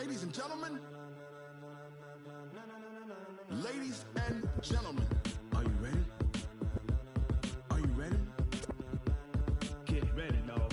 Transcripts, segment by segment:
Ladies and gentlemen, ladies and gentlemen, are you ready? Are you ready? Get ready, dog.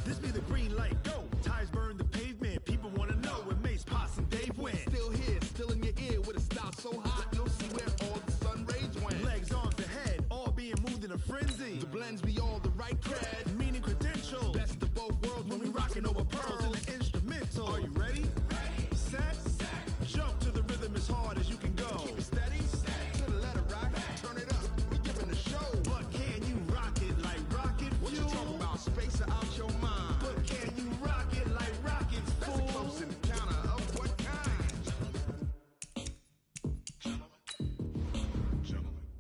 This be the green light, go. Tires burn the pavement. People want to know where Mace, Potts, and Dave went. Still here, still in your ear with a style so hot, you'll see where all the sun rays went. Legs, arms, the head, all being moved in a frenzy. The blends be all the right cred, meaning credentials. Best of both worlds when we rockin' over pearls in the instrumental. Are you ready? Set, jump to the rhythm as hard as you can go. Keep it steady, to the letter rock, turn it up. We giving a show. But can you rock it like rocket fuel? What you talking about? Space or out your mind? But can you rock it like rockets, fool? That's a close encounter of what kind?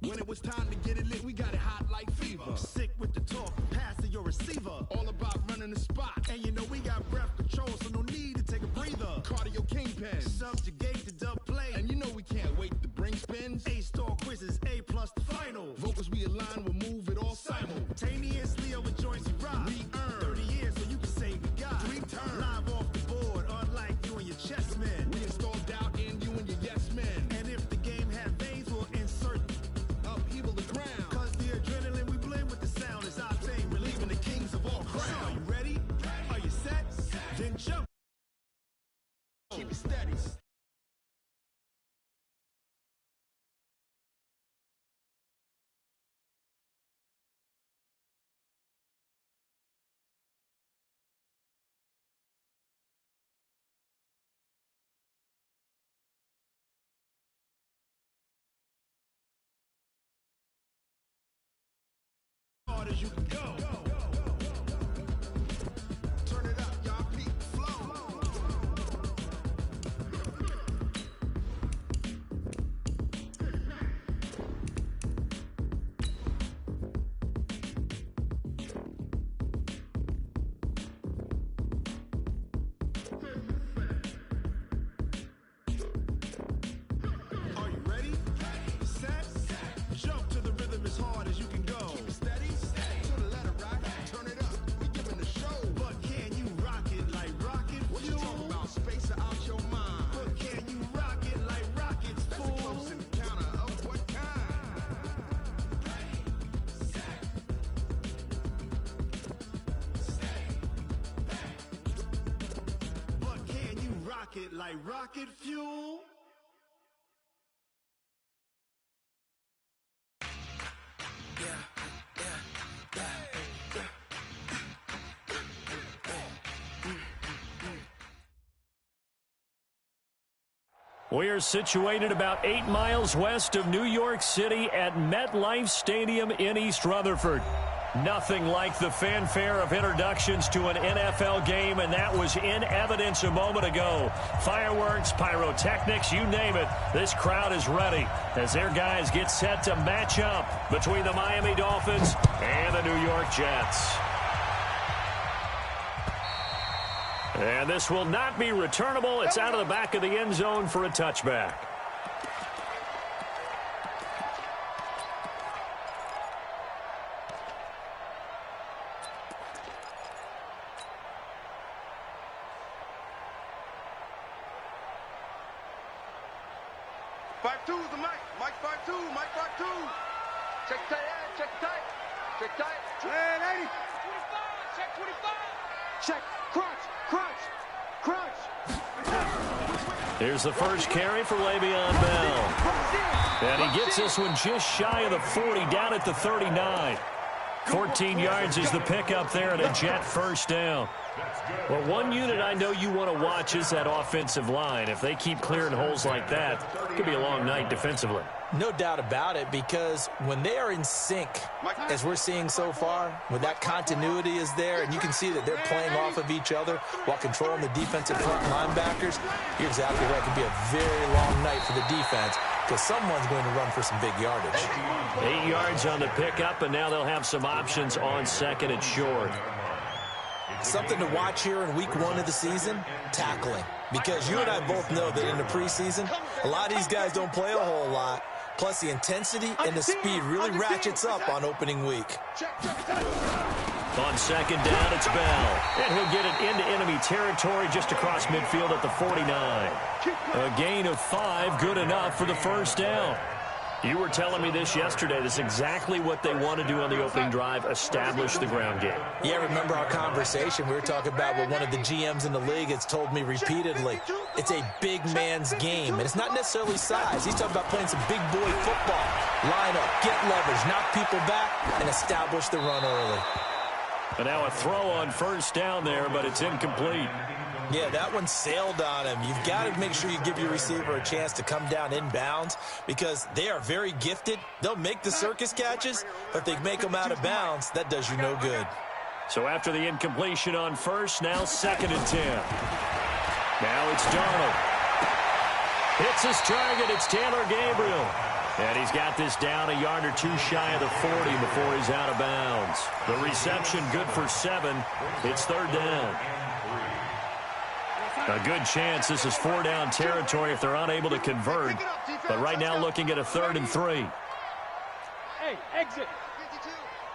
When it was time to get it lit, we got it hot like fever. Sick with the talk, passing your receiver. All about running the spot. And you know we got breath control, so no need to take a breather. Cardio kingpin, subjugate the dub play. And you know we can't wait to bring spins. A-star quizzes, A+ the final. Vocals we align, we'll move it all simultaneously over joints we rock. We earn 30 years, so you can say we got 3 turns. Live off the board, unlike you and your chess men. We install doubt in you and your yes men. And if the game had veins, we'll insert upheaval the ground. Cause the adrenaline we blend with the sound is our thing, relieving the kings of all crowns. So are you ready? Are you set? Then jump. Keep it steady. Hard as you can go. Turn it up, y'all. Peak flow. Are you ready? Set, jump to the rhythm as hard as you can go. Keep it steady, to the letter rock, turn it up. We giving a show. But can you rock it like rocket fuel? What you talking about? Space or out your mind? But can you rock it like rockets, fool? That's a close encounter of what kind? But can you rock it like rocket fuel? We are situated about 8 miles west of New York City at MetLife Stadium in East Rutherford. Nothing like the fanfare of introductions to an NFL game, and that was in evidence a moment ago. Fireworks, pyrotechnics, you name it. This crowd is ready as their guys get set to match up between the Miami Dolphins and the New York Jets. And this will not be returnable. It's out of the back of the end zone for a touchback. Five two is the mic. Mike 5-2. Mike 5-2. Check tight. Check tight. Check tight. And 80. 25. Check 25. Check. Crunch. Crunch. Crunch. Here's the first carry for Le'Veon Bell. And he gets this one just shy of the 40, down at the 39. 14 yards is the pickup there and a Jet first down. Well, one unit I know you want to watch is that offensive line. If they keep clearing holes like that, it could be a long night defensively. No doubt about it, because when they are in sync, as we're seeing so far, when that continuity is there, and you can see that they're playing off of each other while controlling the defensive front linebackers, you're exactly right. It could be a very long night for the defense, because someone's going to run for some big yardage. 8 yards on the pickup, and now they'll have some options on second and short. Something to watch here in week 1 of the season, tackling. Because you and I both know that in the preseason, a lot of these guys don't play a whole lot. Plus, the intensity and the speed really ratchets up on opening week. On second down, it's Bell. And he'll get it into enemy territory just across midfield at the 49. A gain of 5, good enough for the first down. You were telling me this yesterday. This is exactly what they want to do on the opening drive, establish the ground game. Yeah, remember our conversation? We were talking about what one of the GMs in the league has told me repeatedly. It's a big man's game, and it's not necessarily size. He's talking about playing some big boy football. Line up, get leverage, knock people back, and establish the run early. And now a throw on first down there, but it's incomplete. Yeah, that one sailed on him. You've got to make sure you give your receiver a chance to come down inbounds because they are very gifted. They'll make the circus catches, but if they make them out of bounds, that does you no good. So after the incompletion on first, now 2nd and 10. Now it's Darnold. Hits his target. It's Taylor Gabriel. And he's got this down a yard or 2 shy of the 40 before he's out of bounds. The reception good for 7. It's 3rd down. A good chance this is 4-down territory if they're unable to convert. But right now looking at a 3rd and 3. Hey, exit.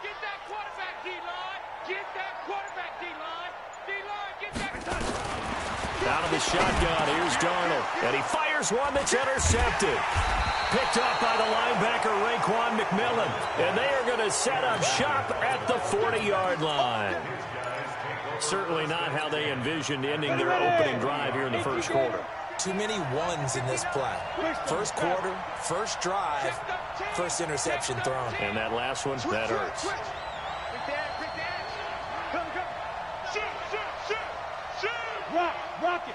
Get that quarterback, D-line. Get that quarterback, D-line. D-line, get that. Out of the shotgun, here's Darnold. And he fires one that's intercepted. Picked up by the linebacker, Raekwon McMillan. And they are going to set up shop at the 40-yard line. Certainly not how they envisioned ending their opening drive here in the first quarter. Too many ones in this play. First quarter, first drive, first interception thrown. And that last one, that hurts. Rock it.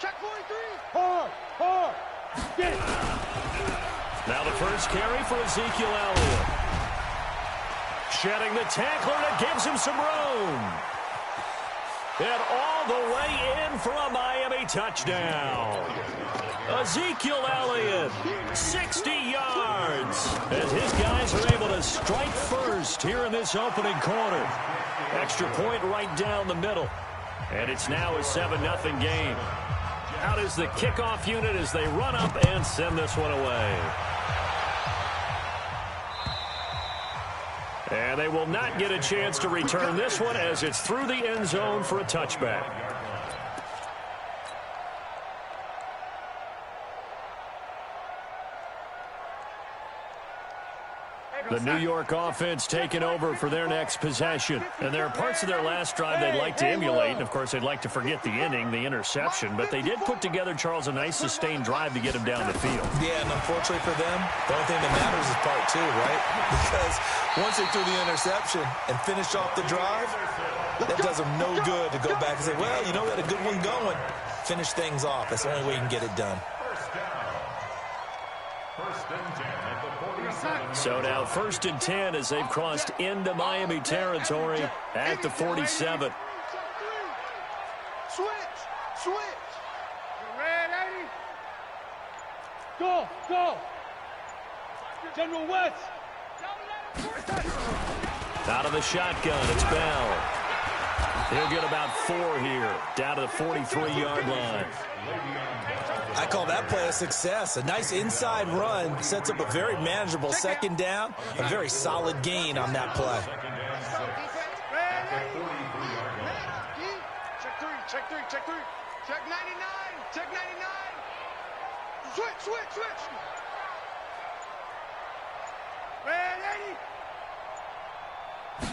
Check 43. Hard. Get it. Now the first carry for Ezekiel Elliott. Shedding the tackler that gives him some room. And all the way in for a Miami touchdown. Ezekiel Elliott, 60 yards. As his guys are able to strike first here in this opening quarter. Extra point right down the middle. And it's now a 7-0 game. Out is the kickoff unit as they run up and send this one away. And they will not get a chance to return this one as it's through the end zone for a touchback. The New York offense taking over for their next possession. And there are parts of their last drive they'd like to emulate. And, of course, they'd like to forget the inning, the interception. But they did put together, Charles, a nice sustained drive to get them down the field. Yeah, and unfortunately for them, the only thing that matters is part 2, right? Because once they threw the interception and finished off the drive, that does them no good to go back and say, well, you know, we had a good one going. Finish things off. That's the only way you can get it done. So now 1st and 10 as they've crossed into Miami territory at the 47. Switch. Red 80. Go. General West. Out of the shotgun, it's Bell. He'll get about 4 here, down to the 43-yard line. I call that play a success. A nice inside run sets up a very manageable 2nd down. A very solid gain on that play. Check 3. Check 99. Switch. Red 80.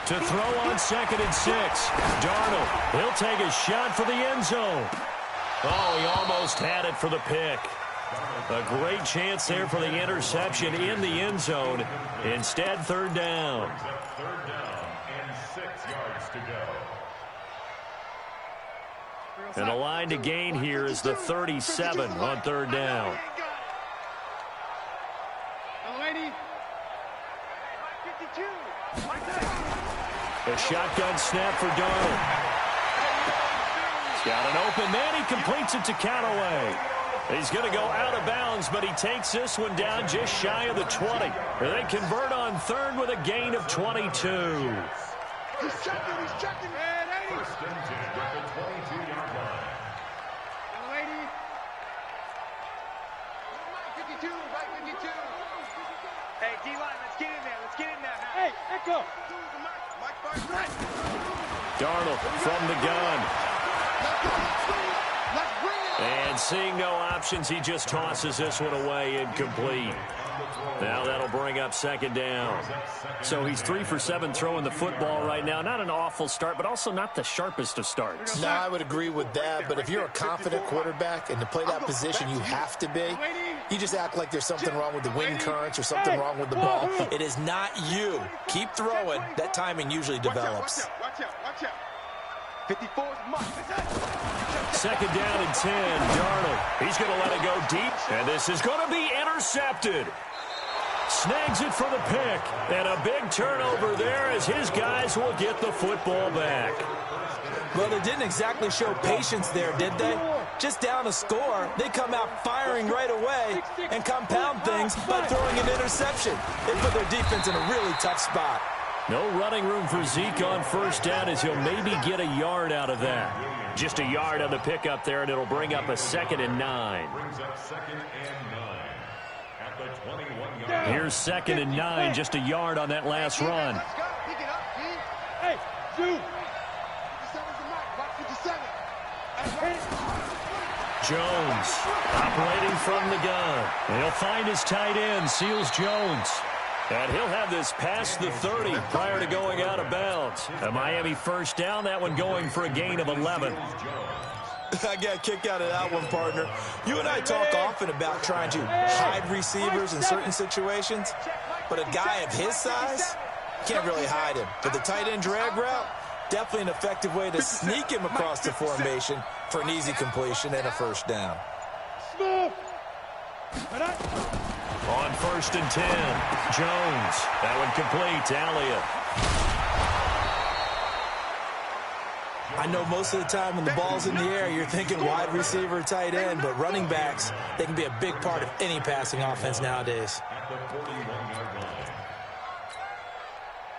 To throw on 2nd and 6. Darnold, he'll take a shot for the end zone. Oh, he almost had it for the pick. A great chance there for the interception in the end zone. Instead, 3rd down. Third down and 6 yards to go. And the line to gain here is the 37 on 3rd down. A shotgun snap for Darnold. He's got an open man. He completes it to Callaway. He's going to go out of bounds, but he takes this one down just shy of the 20. They convert on 3rd with a gain of 22. He's checking. He's checking. First and 10 at the 22-yard line. Young lady. Mike 52. Mike 52. Hey, D-line, let's get in there. Let's get in there now. Hey, Echo. Mike 5. Darnold from the gun. Let's bring it. And seeing no options, he just tosses this one away, incomplete. Now that'll bring up second down. So he's 3 for 7 throwing the football right now. Not an awful start, but also not the sharpest of starts. No, I would agree with that, but if you're a confident quarterback and to play that position you have to be, you just act like there's something wrong with the wind currents or something wrong with the ball. It is not you. Keep throwing. That timing usually develops. Watch out. 54 is Mike. Second down and 10. Darnold. He's going to let it go deep, and this is going to be intercepted. Snags it for the pick, and a big turnover there as his guys will get the football back. Well, they didn't exactly show patience there, did they? Just down a score, they come out firing right away and compound things by throwing an interception. They put their defense in a really tough spot. No running room for Zeke on first down as he'll maybe get a yard out of that. Just a yard on the pickup there, and it'll bring up a 2nd and 9. Brings up 2nd and 9 at the 21-yard line. Here's 2nd and 9, just a yard on that last run. Let's go. Pick it up, D. Hey, dude. 57's the Mike. Mike 57. Jones operating from the gun. And he'll find his tight end, Seals Jones. And he'll have this past the 30 prior to going out of bounds. A Miami first down, that one going for a gain of 11. I got a kick out of that one, partner. You and I talk often about trying to hide receivers in certain situations, but a guy of his size can't really hide him. But the tight end drag route, definitely an effective way to sneak him across the formation for an easy completion and a first down. On 1st and 10, Jones. That one complete to Elliott. I know most of the time when the ball's in the air, you're thinking wide receiver, tight end, but running backs, they can be a big part of any passing offense nowadays.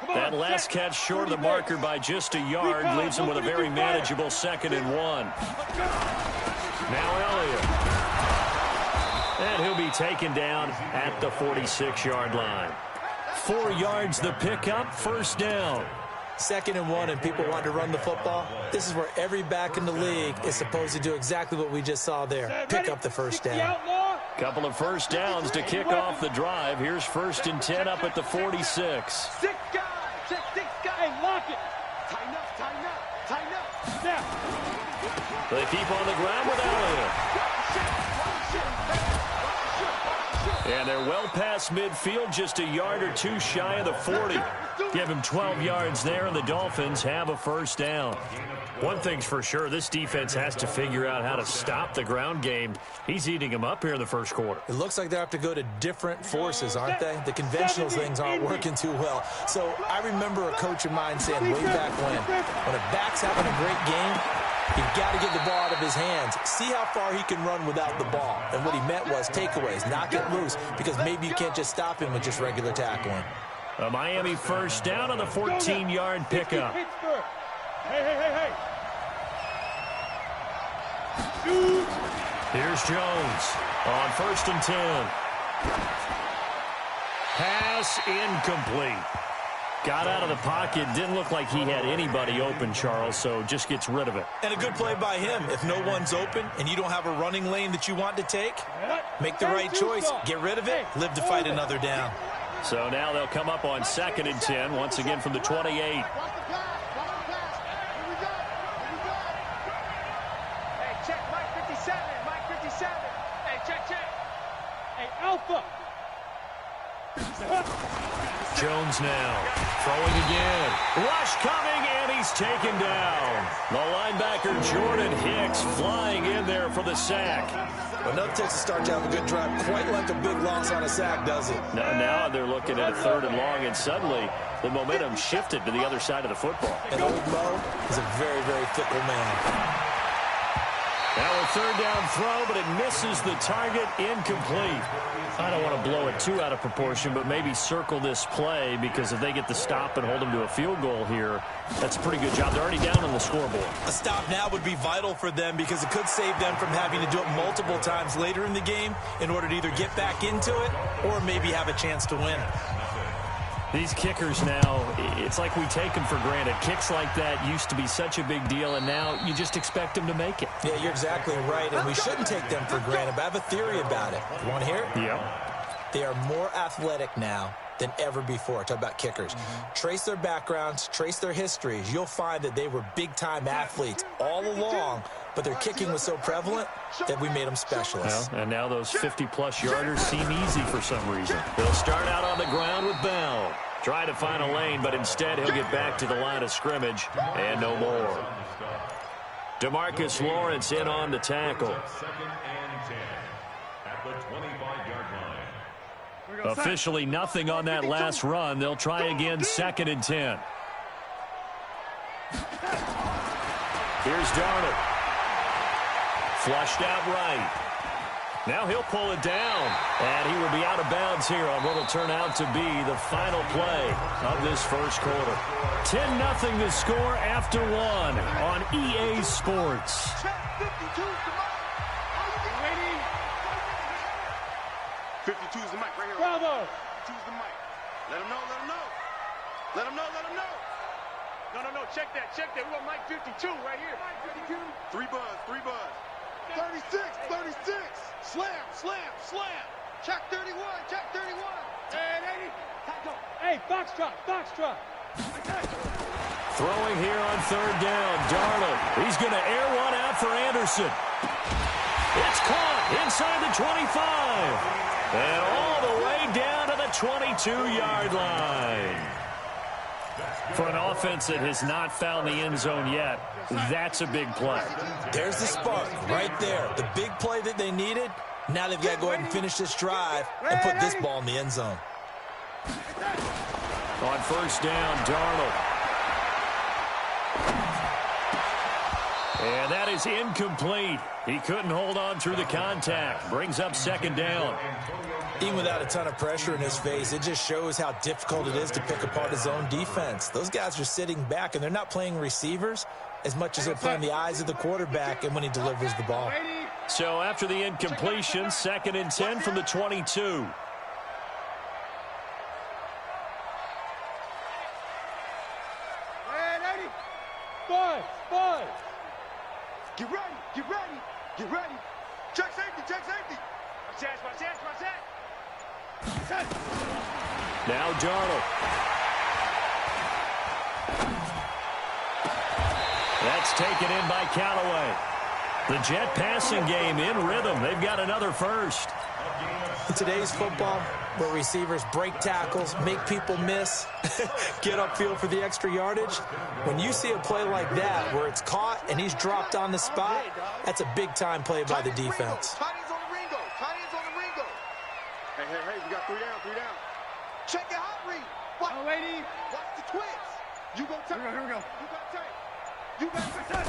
That last catch short of the marker by just a yard leaves him with a very manageable 2nd and 1. Now Elliott. And he'll be taken down at the 46-yard line. 4 yards the pickup, first down. 2nd and 1, and people want to run the football. This is where every back in the league is supposed to do exactly what we just saw there. Pick up the first down. Couple of first downs to kick off the drive. Here's 1st and 10 up at the 46. 6 guys. 6 guys. Hey, lock it. Tighten up. Now. They keep on the ground with Elliott. And they're well past midfield, just a yard or 2 shy of the 40. Give him 12 yards there, and the Dolphins have a first down. One thing's for sure, this defense has to figure out how to stop the ground game. He's eating them up here in the first quarter. It looks like they have to go to different forces, aren't they? The conventional things aren't working too well. So I remember a coach of mine saying way back when a back's having a great game, you've got to get the ball out of his hands. See how far he can run without the ball. And what he meant was takeaways, knock it loose, because maybe you can't just stop him with just regular tackling. A Miami first down on the 14-yard pickup. Hey. Here's Jones on 1st and 10. Pass incomplete. Got out of the pocket. Didn't look like he had anybody open, Charles, so just gets rid of it. And a good play by him. If no one's open and you don't have a running lane that you want to take, make the right choice. Get rid of it. Live to fight another down. So now they'll come up on 2nd and 10, once again from the 28. Hey, check Mike 57. Mike 57. Hey, check. Hey, Alpha. Jones now throwing again. Rush coming, and he's taken down. The linebacker Jordan Hicks flying in there for the sack. Well, nothing takes a start to have a good drive quite like a big loss on a sack, does it? Now they're looking at a 3rd and long, and suddenly the momentum shifted to the other side of the football. And old Mo is a very, very fickle man. Now a third down throw, but it misses the target, incomplete. I don't want to blow it too out of proportion, but maybe circle this play, because if they get the stop and hold them to a field goal here, that's a pretty good job. They're already down on the scoreboard. A stop now would be vital for them, because it could save them from having to do it multiple times later in the game in order to either get back into it or maybe have a chance to win. These kickers now, it's like we take them for granted. Kicks like that used to be such a big deal, and now you just expect them to make it. Yeah, you're exactly right, and we shouldn't take them for granted, but I have a theory about it. You want to hear it? Yeah. They are more athletic now than ever before. Talk about kickers. Trace their backgrounds, trace their histories. You'll find that they were big-time athletes all along, but their kicking was so prevalent that we made them specialists. Well, and now those 50-plus yarders seem easy for some reason. They'll start out on the ground with Bell. Try to find a lane, but instead he'll get back to the line of scrimmage and no more. DeMarcus Lawrence in on the tackle. Officially nothing on that last run. They'll try again, 2nd and 10. Here's Darnold. Flushed out right. Now he'll pull it down, and he will be out of bounds here on what will turn out to be the final play of this first quarter. 10-0 the score after 1 on EA Sports. 52's the mic right here. Bravo. 52's the mic. Let him know, let him know. Let him know, let him know. No, check that. We want mic 52 right here. Mic 52. 3 buzz. 36. Slam. Check 31. And 80. Hey, Foxtrot. Throwing here on 3rd down, Darnold. He's going to air one out for Anderson. It's caught inside the 25. And all the way down to the 22-yard line. For an offense that has not found the end zone yet, that's a big play. There's the spark right there. The big play that they needed. Now they've got to go ahead and finish this drive and put this ball in the end zone. On 1st down, Darnold. And that is incomplete. He couldn't hold on through the contact. Brings up 2nd down. Even without a ton of pressure in his face, it just shows how difficult it is to pick apart his own defense. Those guys are sitting back, and they're not playing receivers as much as they're playing the eyes of the quarterback and when he delivers the ball. So after the incompletion, 2nd and 10 from the 22. Five. Get ready. Check safety. Watch that. Now Darnold. That's taken in by Callaway. The Jet passing game in rhythm. They've got another first. In today's football, where receivers break tackles, make people miss, get upfield for the extra yardage, when you see a play like that where it's caught and he's dropped on the spot, that's a big-time play by the defense. Tight ends on the Ringo. Hey, we got 3 down. Check it out, Reed. Watch the twins. You go tight. Here we go. You got tight.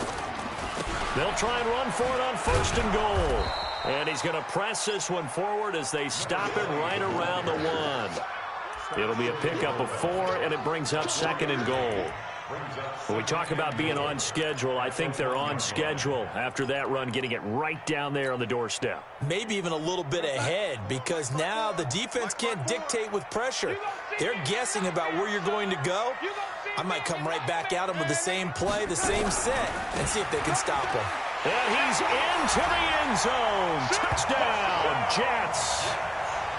They'll try and run for it on 1st and goal. And he's going to press this one forward as they stop it right around the 1. It'll be a pickup of 4, and it brings up 2nd and goal. When we talk about being on schedule, I think they're on schedule after that run, getting it right down there on the doorstep. Maybe even a little bit ahead, because now the defense can't dictate with pressure. They're guessing about where you're going to go. I might come right back at them with the same play, the same set, and see if they can stop them. And he's into the end zone. Touchdown, Jets.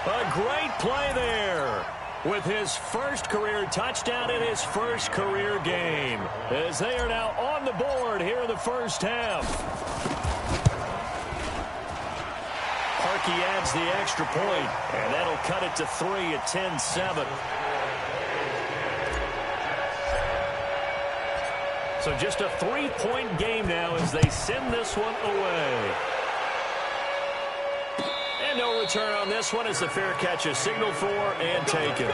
A great play there with his first career touchdown in his first career game, as they are now on the board here in the first half. Harkey adds the extra point, and that'll cut it to 3 at 10-7. So just a 3-point game now as they send this one away. And no return on this one as the fair catch is signaled for and taken.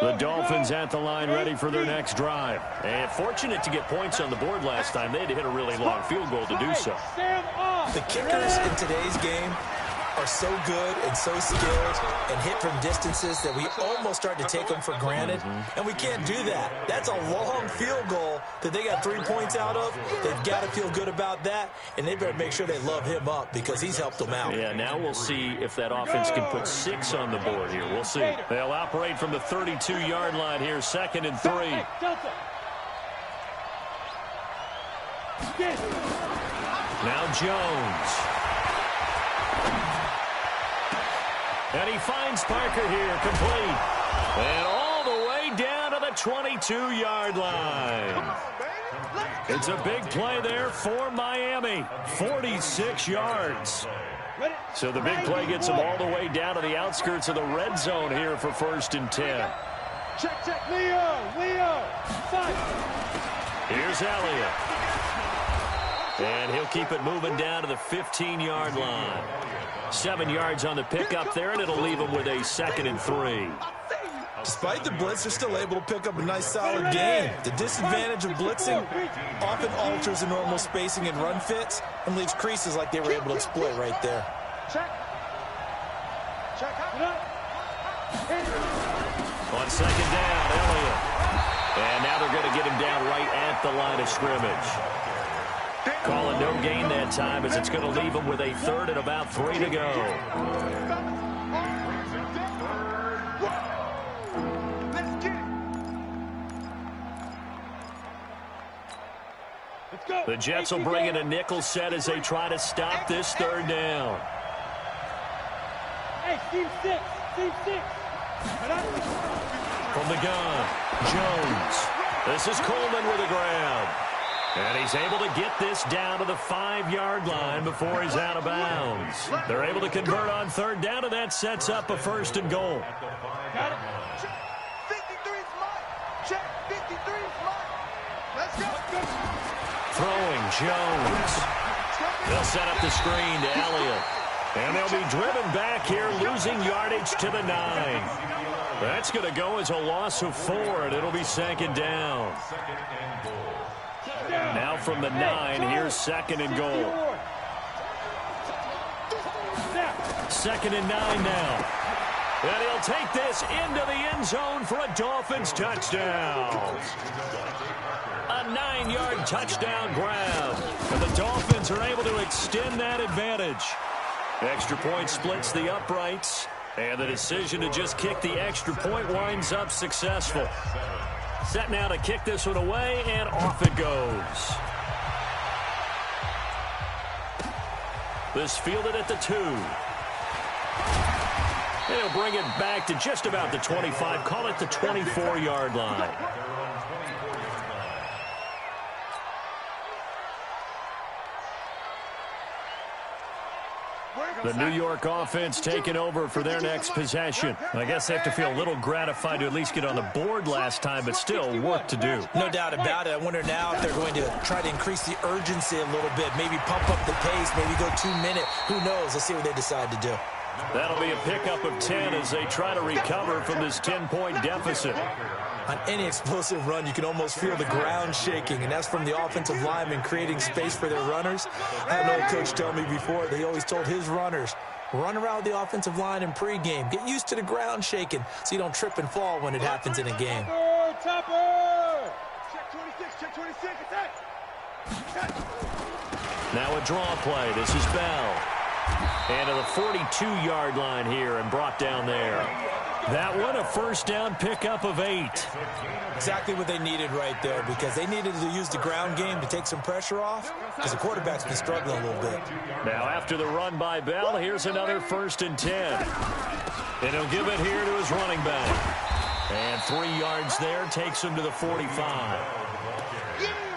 The Dolphins at the line ready for their next drive. And fortunate to get points on the board last time. They had to hit a really long field goal to do so. The kickers in today's game are so good and so skilled and hit from distances that we almost start to take them for granted. And we can't do that. That's a long field goal that they got 3 points out of. They've got to feel good about that, and they better make sure they love him up because he's helped them out. Yeah, now we'll see if that offense can put 6 on the board here. We'll see. They'll operate from the 32-yard line here, 2nd and 3. Now Jones. And he finds Parker here, complete. And all the way down to the 22-yard line. It's a big play there for Miami. 46 yards. So the big play gets them all the way down to the outskirts of the red zone here for 1st and 10. Check, Leo. Fight. Here's Elliott. And he'll keep it moving down to the 15-yard line. 7 yards on the pickup there, and it'll leave them with a 2nd and 3. Despite the blitz, they're still able to pick up a nice, solid gain. The disadvantage of blitzing often alters the normal spacing and run fits and leaves creases like they were able to exploit right there. Check. On 2nd down, Elliott. And now they're going to get him down right at the line of scrimmage. Calling no gain that time as it's going to leave him with a 3rd and about 3 to go. The Jets will bring in a nickel set as they try to stop this 3rd down. Hey, team 6. From the gun, Jones. This is Coleman with the grab. And he's able to get this down to the 5-yard line before he's out of bounds. They're able to convert on 3rd down, and that sets up a 1st and goal. Got it. 53 is mine. Check. 53 is mine. Let's go. Throwing Jones. They'll set up the screen to Elliott. And they'll be driven back here, losing yardage to the 9. That's going to go as a loss of 4, and it'll be 2nd down. Now from the 9, here's 2nd and goal. 2nd and 9 now. And he'll take this into the end zone for a Dolphins touchdown. A 9-yard touchdown grab. And the Dolphins are able to extend that advantage. Extra point splits the uprights. And the decision to just kick the extra point winds up successful. Set now to kick this one away, and off it goes. This fielded at the 2. And he'll bring it back to just about the 25. Call it the 24-yard line. The New York offense taking over for their next possession. I guess they have to feel a little gratified to at least get on the board last time, but still work to do. No doubt about it. I wonder now if they're going to try to increase the urgency a little bit, maybe pump up the pace, maybe go 2-minute. Who knows? Let's see what they decide to do. That'll be a pickup of 10 as they try to recover from this 10-point deficit. On any explosive run, you can almost feel the ground shaking, and that's from the offensive linemen creating space for their runners. I had an old coach tell me before that he always told his runners, run around the offensive line in pregame. Get used to the ground shaking so you don't trip and fall when it happens in a game. Topper! Check 26, check 26, attack! Now a draw play. This is Bell. And to the 42-yard line here and brought down there. That one, a 1st down pickup of 8. Exactly what they needed right there, because they needed to use the ground game to take some pressure off, because the quarterback's been struggling a little bit. Now after the run by Bell, here's another 1st and 10. And he'll give it here to his running back. And 3 yards there takes him to the 45.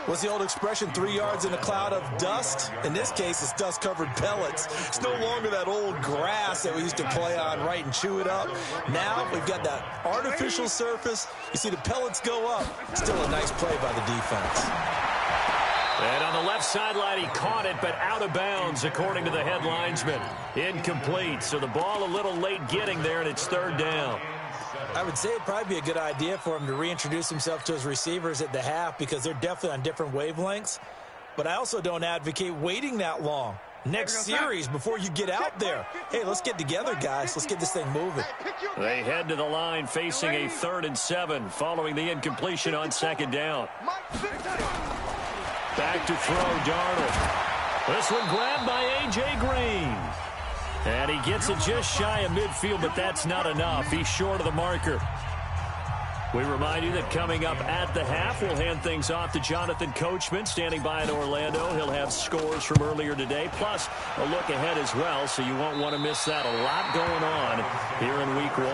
What's the old expression, 3 yards in a cloud of dust? In this case, it's dust-covered pellets. It's no longer that old grass that we used to play on, right, and chew it up. Now we've got that artificial surface. You see the pellets go up. Still a nice play by the defense. And on the left sideline, he caught it, but out of bounds, according to the head linesman. Incomplete, so the ball a little late getting there, and it's 3rd down. I would say it'd probably be a good idea for him to reintroduce himself to his receivers at the half because they're definitely on different wavelengths. But I also don't advocate waiting that long. Next series before you get out there. Hey, let's get together, guys. Let's get this thing moving. They head to the line facing a 3rd and 7 following the incompletion on 2nd down. Back to throw, Darnold. This one grabbed by A.J. Green. And he gets it just shy of midfield, but that's not enough. He's short of the marker. We remind you that coming up at the half, we'll hand things off to Jonathan Coachman, standing by in Orlando. He'll have scores from earlier today, plus a look ahead as well, so you won't want to miss that. A lot going on here in Week 1.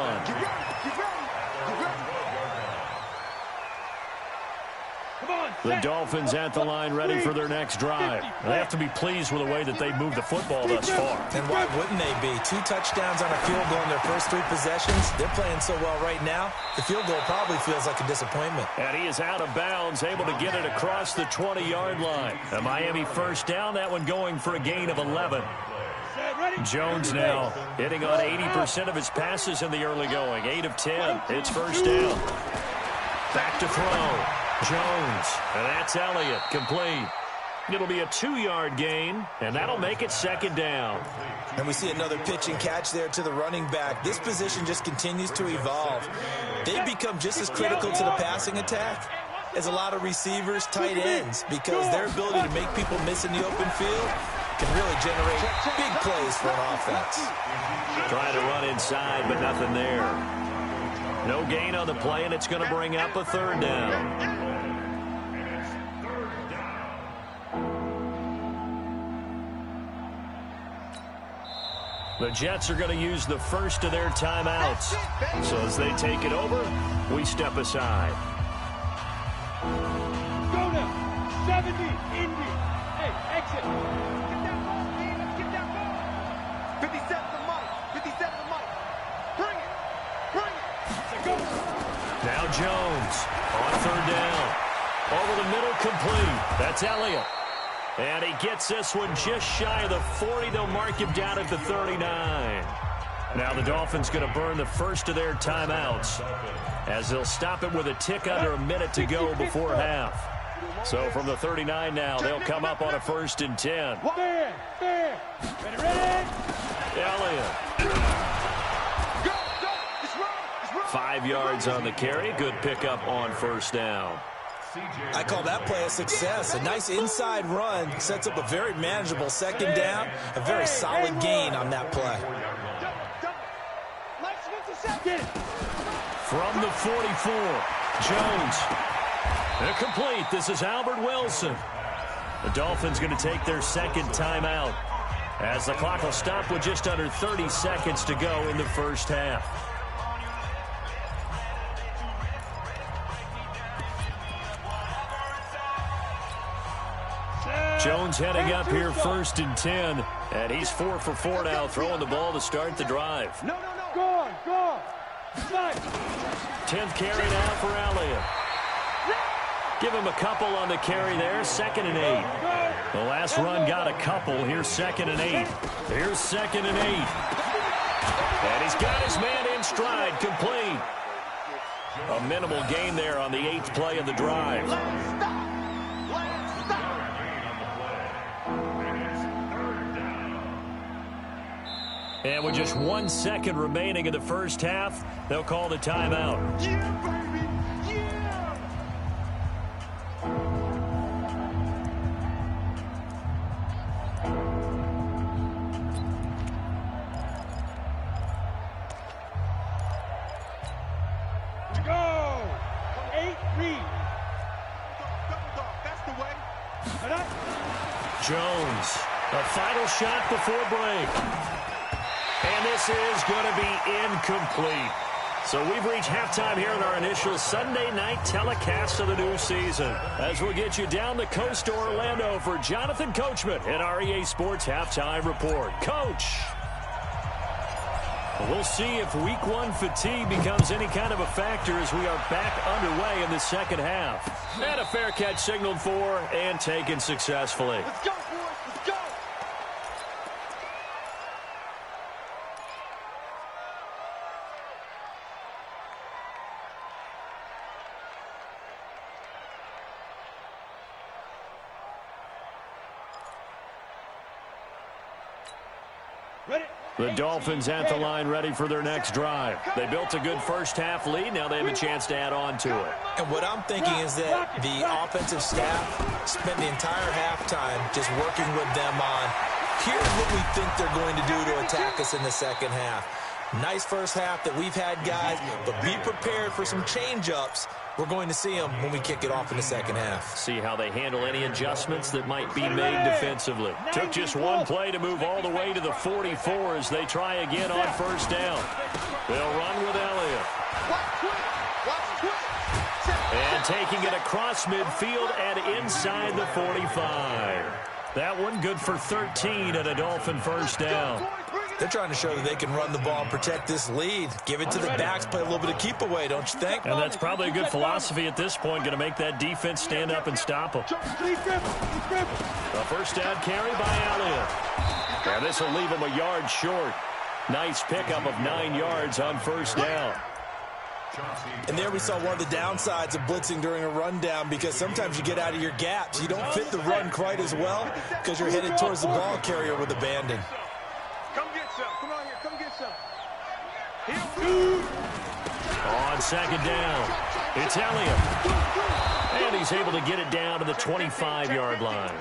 The Dolphins at the line ready for their next drive. They have to be pleased with the way that they've moved the football thus far. And why wouldn't they be? 2 touchdowns on a field goal in their first 3 possessions. They're playing so well right now, the field goal probably feels like a disappointment. And he is out of bounds, able to get it across the 20-yard line. A Miami first down, that one going for a gain of 11. Jones now hitting on 80% of his passes in the early going. 8 of 10. It's first down. Back to throw. Jones, and that's Elliott, complete. It'll be a 2-yard gain, and that'll make it 2nd down. And we see another pitch and catch there to the running back. This position just continues to evolve. They've become just as critical to the passing attack as a lot of receivers, tight ends, because their ability to make people miss in the open field can really generate big plays for an offense. Trying to run inside, but nothing there. No gain on the play, and it's going to bring up a 3rd down. The Jets are going to use the first of their timeouts. So as they take it over, we step aside. Go now. 70, Indy. Hey, exit. Get that ball, man. Let's get that ball. 57 to Mike. 57 to Mike. Bring it. Bring it. Go. Now Jones on 3rd down. Over the middle, complete. That's Elliott. And he gets this one just shy of the 40. They'll mark him down at the 39. Now the Dolphins going to burn the first of their timeouts as they'll stop it with a tick under a minute to go before half. So from the 39 now, they'll come up on a 1st and 10. Fair. Ready. Elliott. Go. It's run. 5 yards on the carry. Good pickup on 1st down. I call that play a success. A nice inside run sets up a very manageable 2nd down. A very solid gain on that play. From the 44, Jones. Incomplete. This is Albert Wilson. The Dolphins going to take their 2nd timeout as the clock will stop with just under 30 seconds to go in the first half. Jones heading up here 1st and 10, and he's 4 for 4 now, throwing the ball to start the drive. No. Go on. 10th carry now for Elliott. Give him a couple on the carry there, 2nd and 8. The last run got a couple. Here's 2nd and 8. Here's 2nd and 8. And he's got his man in stride, complete. A minimal gain there on the 8th play of the drive. And with just 1 second remaining in the first half, they'll call the timeout. Yeah, baby. Yeah. Go. 8 read. Double dog. That's the way. Jones, a final shot before break. And this is going to be incomplete. So we've reached halftime here in our initial Sunday night telecast of the new season. As we'll get you down the coast to Orlando for Jonathan Coachman in our EA Sports Halftime Report. Coach! We'll see if Week 1 fatigue becomes any kind of a factor as we are back underway in the second half. And a fair catch signaled for and taken successfully. Let's go, boys. Let's go. The Dolphins at the line ready for their next drive. They built a good first-half lead. Now they have a chance to add on to it. And what I'm thinking is that the offensive staff spent the entire halftime just working with them on, here's what we think they're going to do to attack us in the second half. Nice first half that we've had, guys, but be prepared for some change-ups. We're going to see them when we kick it off in the second half. See how they handle any adjustments that might be made defensively. Took just one play to move all the way to the 44 as they try again on first down. They'll run with Elliott. And taking it across midfield and inside the 45. That one good for 13 and a Dolphin first down. They're trying to show that they can run the ball and protect this lead. Give it to the backs, play a little bit of keep away, don't you think? And that's probably a good philosophy at this point, going to make that defense stand up and stop them. A first down carry by Elliott. And this will leave him a yard short. Nice pickup of 9 yards on first down. And there we saw one of the downsides of blitzing during a rundown, because sometimes you get out of your gaps. You don't fit the run quite as well because you're headed towards the ball carrier with abandon. Come get some. Come on here. Come get some. On second down, it's Elliott. And he's able to get it down to the 25-yard line.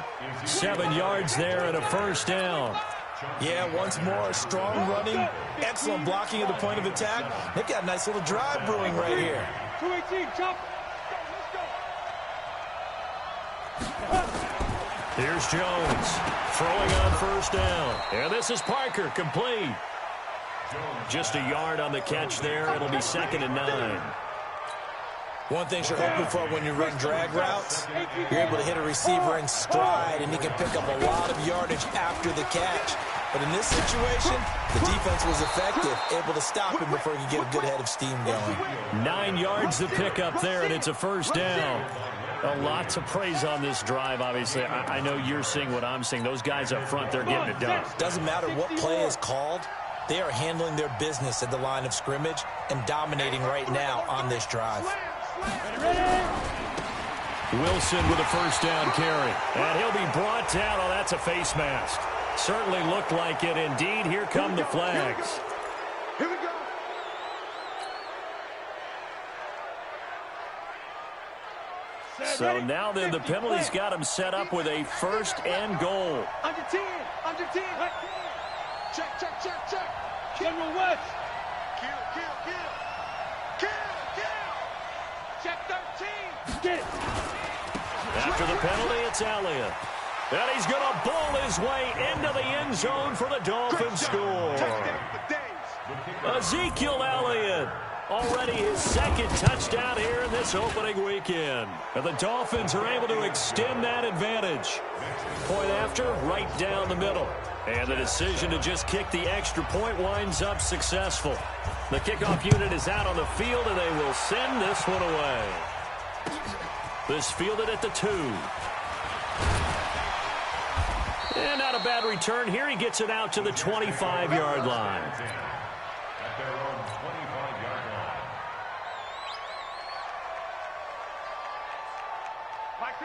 7 yards there and a first down. Yeah, once more, strong running, excellent blocking at the point of attack. They've got a nice little drive brewing right here. 218, jump. Here's Jones throwing on first down. And this is Parker, complete. Just a yard on the catch there. It'll be 2nd and 9. One thing you're hoping for when you run drag routes, you're able to hit a receiver in stride, and he can pick up a lot of yardage after the catch. But in this situation, the defense was effective, able to stop him before he could get a good head of steam going. 9 yards to pick up there, and it's a first down. A lot to praise on this drive, obviously. I know you're seeing what I'm seeing. Those guys up front, they're getting it done. Doesn't matter what play is called. They are handling their business at the line of scrimmage and dominating right now on this drive. Wilson with a first down carry. And he'll be brought down. Oh, that's a face mask. Certainly looked like it. Indeed, here come the flags. Here we go. So now then the penalty's got him set up with a first and goal. Under 10. Under 10. Check, check, check, check. General West. Kill, kill, kill. Kill, kill. Check 13. Get it. After the penalty, it's Elliott. And he's going to bowl his way into the end zone for the Dolphins score. Ezekiel Elliott. Already his 2nd touchdown here in this opening weekend. And the Dolphins are able to extend that advantage. Point after, right down the middle. And the decision to just kick the extra point winds up successful. The kickoff unit is out on the field, and they will send this one away. This fielded at the 2. And not a bad return here. He gets it out to the 25-yard line.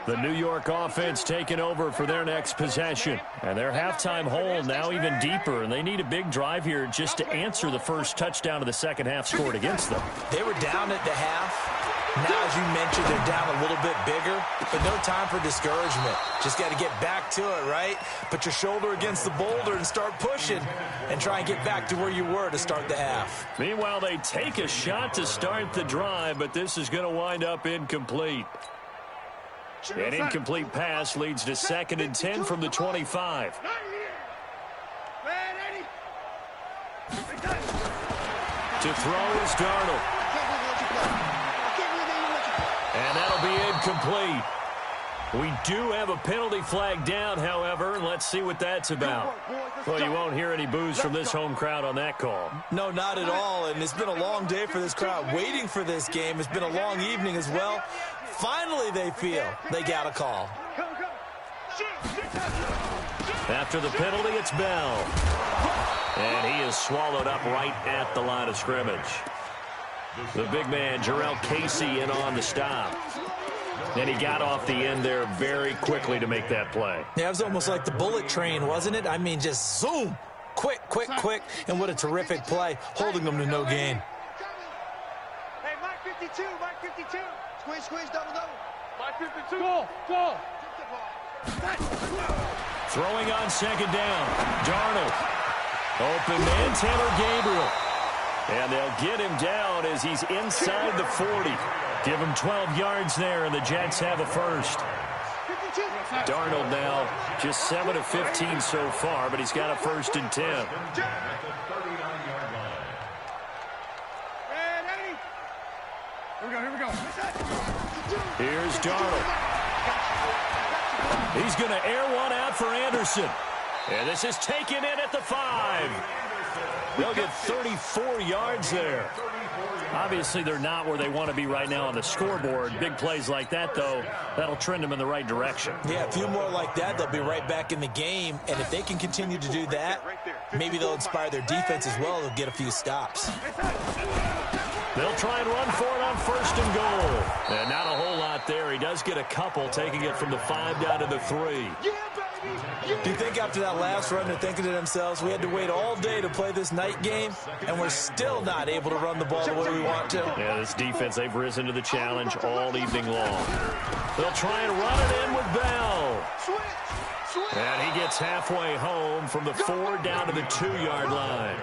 The New York offense taking over for their next possession. And their halftime hole now even deeper, and they need a big drive here just to answer the first touchdown of the second half scored against them. They were down at the half. Now, as you mentioned, they're down a little bit bigger, but no time for discouragement. Just got to get back to it, right? Put your shoulder against the boulder and start pushing and try and get back to where you were to start the half. Meanwhile, they take a shot to start the drive, but this is going to wind up incomplete. An incomplete pass leads to 2nd and 10 from the 25. To throw is Darnold. And that'll be incomplete. We do have a penalty flag down, however, and let's see what that's about. Well, you won't hear any boos from this home crowd on that call. No, not at all, and it's been a long day for this crowd waiting for this game. It's been a long evening as well. Finally, they feel they got a call. After the penalty, it's Bell. And he is swallowed up right at the line of scrimmage. The big man, Jarrell Casey, in on the stop. And he got off the end there very quickly to make that play. Yeah, it was almost like the bullet train, wasn't it? I mean, just zoom. Quick, and what a terrific play, holding them to no gain. Hey, Mike 52, Mike 52. Squeeze, double. Mike 52. Go. Throwing on second down. Darnold. Open man, Taylor Gabriel. And they'll get him down as he's inside the 40. Give him 12 yards there, and the Jets have a first. Darnold now just 7 of 15 so far, but he's got a 1st and 10. Here we go. Here's Darnold. He's going to air one out for Anderson. And this is taken in at the 5. They'll get 34 yards there. Obviously, they're not where they want to be right now on the scoreboard. Big plays like that, though, that'll trend them in the right direction. Yeah, a few more like that, they'll be right back in the game. And if they can continue to do that, maybe they'll inspire their defense as well. They'll get a few stops. They'll try and run for it on 1st and goal. And not a whole lot there. He does get a couple, taking it from the 5 down to the 3. Do you think after that last run they're thinking to themselves, we had to wait all day to play this night game, and we're still not able to run the ball the way we want to? Yeah, this defense, they've risen to the challenge all evening long. They'll try and run it in with Bell. And he gets halfway home from the 4 down to the 2-yard line.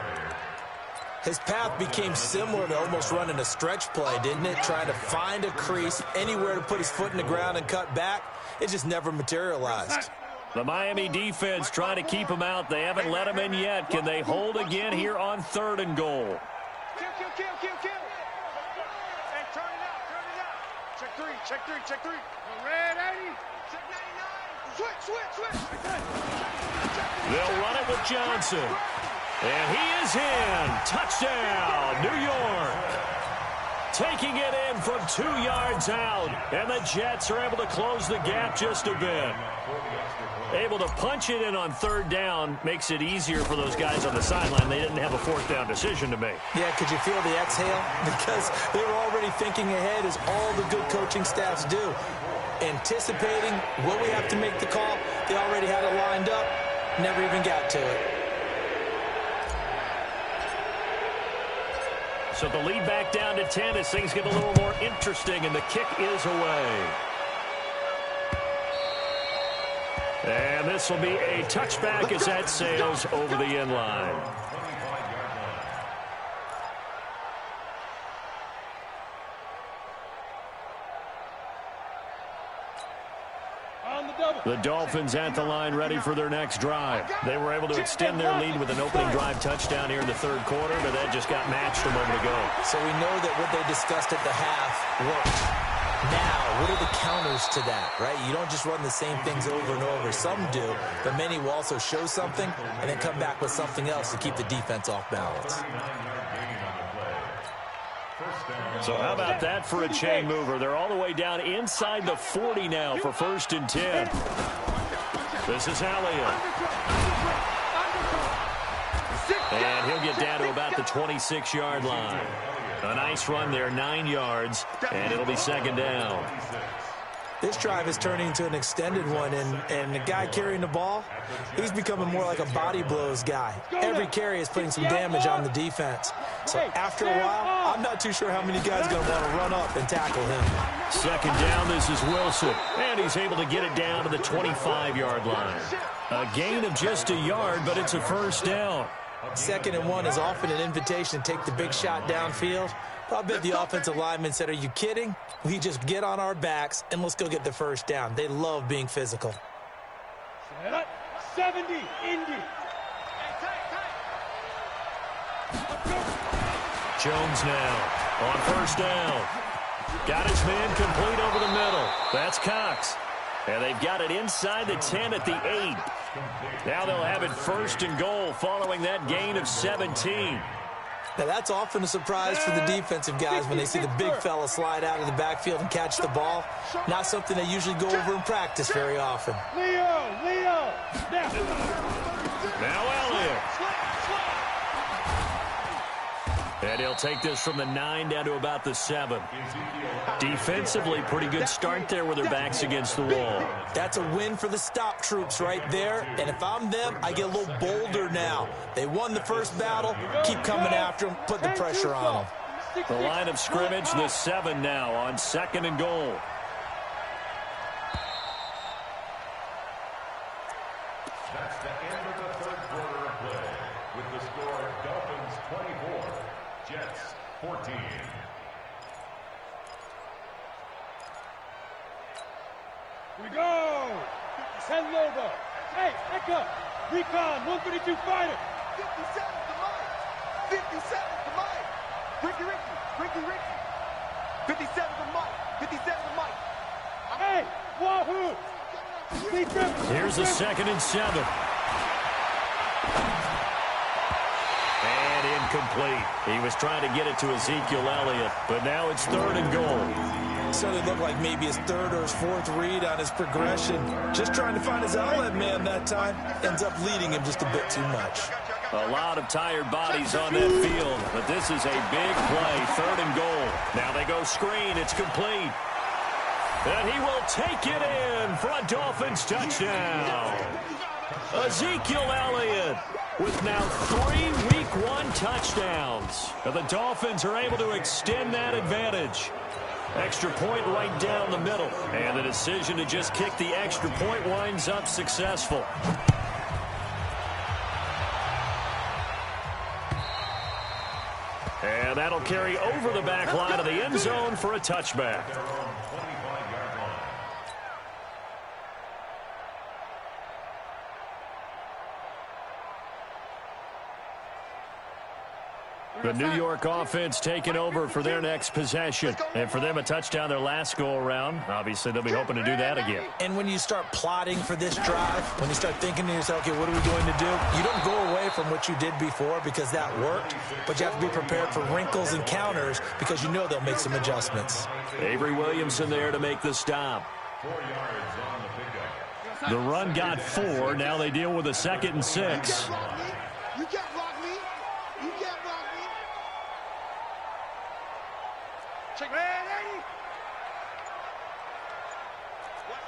His path became similar to almost running a stretch play, didn't it? Trying to find a crease, anywhere to put his foot in the ground and cut back. It just never materialized. The Miami defense trying to keep him out. They haven't let him in yet. Can they hold again here on 3rd and goal? Kill. Hey, turn it out. Check 3. Red 80. Check 99. Switch. They'll run it with Johnson. And he is in. Touchdown, New York. Taking it in from 2 yards out. And the Jets are able to close the gap just a bit. Able to punch it in on 3rd down makes it easier for those guys on the sideline. They didn't have a 4th down decision to make. Yeah, could you feel the exhale? Because they were already thinking ahead, as all the good coaching staffs do. Anticipating, will we have to make the call? They already had it lined up. Never even got to it. So the lead back down to 10 as things get a little more interesting, and the kick is away. And this will be a touchback as that sails over the end line. The Dolphins at the line, ready for their next drive. They were able to extend their lead with an opening drive touchdown here in the 3rd quarter, but that just got matched a moment ago. So we know that what they discussed at the half worked. Now, what are the counters to that, right? You don't just run the same things over and over. Some do, but many will also show something and then come back with something else to keep the defense off balance. So how about that for a chain mover? They're all the way down inside the 40 now for 1st and 10. This is Elliott. And he'll get down to about the 26-yard line. A nice run there, 9 yards, and it'll be 2nd down. This drive is turning into an extended one, and the guy carrying the ball, he's becoming more like a body blows guy. Every carry is putting some damage on the defense. So after a while, I'm not too sure how many guys are going to want to run up and tackle him. 2nd down, this is Wilson, and he's able to get it down to the 25-yard line. A gain of just a yard, but it's a 1st down. 2nd and 1 is often an invitation to take the big shot downfield. I bet the offensive lineman said, are you kidding? We just get on our backs and let's go get the 1st down. They love being physical. 70, Indy. Jones now on 1st down. Got his man complete over the middle. That's Cox. And they've got it inside the 10 at the 8. Now they'll have it 1st and goal following that gain of 17. Now that's often a surprise for the defensive guys when they see the big fella slide out of the backfield and catch the ball. Not something they usually go over in practice very often. Leo. Now Elliott. And he'll take this from the 9 down to about the 7. Defensively, pretty good start there with their backs against the wall. That's a win for the stop troops right there. And if I'm them, I get a little bolder now. They won the first battle. Keep coming after them. Put the pressure on them. The line of scrimmage, the 7 now on 2nd and goal. That's the end of the third quarter of play. With the score, Dolphins 24, Jets 14. Here we go! Send Lobo. Hey, Echo. Recon, 132 fighter. 57 to Mike. 57 to Mike. Ricky. 57 to Mike. 57 to Mike. Hey, Wahoo! Here's a 2nd and 7. And incomplete. He was trying to get it to Ezekiel Elliott, but now it's 3rd and goal. So it looked like maybe his 3rd or his 4th read on his progression. Just trying to find his outlet man that time. Ends up leading him just a bit too much. A lot of tired bodies on that field, but this is a big play. 3rd and goal. Now they go screen. It's complete. And he will take it in for a Dolphins touchdown. Ezekiel Elliott with now 3 Week 1 touchdowns. And the Dolphins are able to extend that advantage. Extra point right down the middle. And the decision to just kick the extra point winds up successful. And that'll carry over the back line of the end zone for a touchback. The New York offense taking over for their next possession. And for them, a touchdown their last go-around. Obviously, they'll be hoping to do that again. And when you start plotting for this drive, when you start thinking to yourself, okay, what are we going to do? You don't go away from what you did before because that worked, but you have to be prepared for wrinkles and counters because you know they'll make some adjustments. Avery Williamson there to make the stop. 4 yards on the pickup. The run got 4. Now they deal with a 2nd and 6. You can't block me. You can't block me. Check man,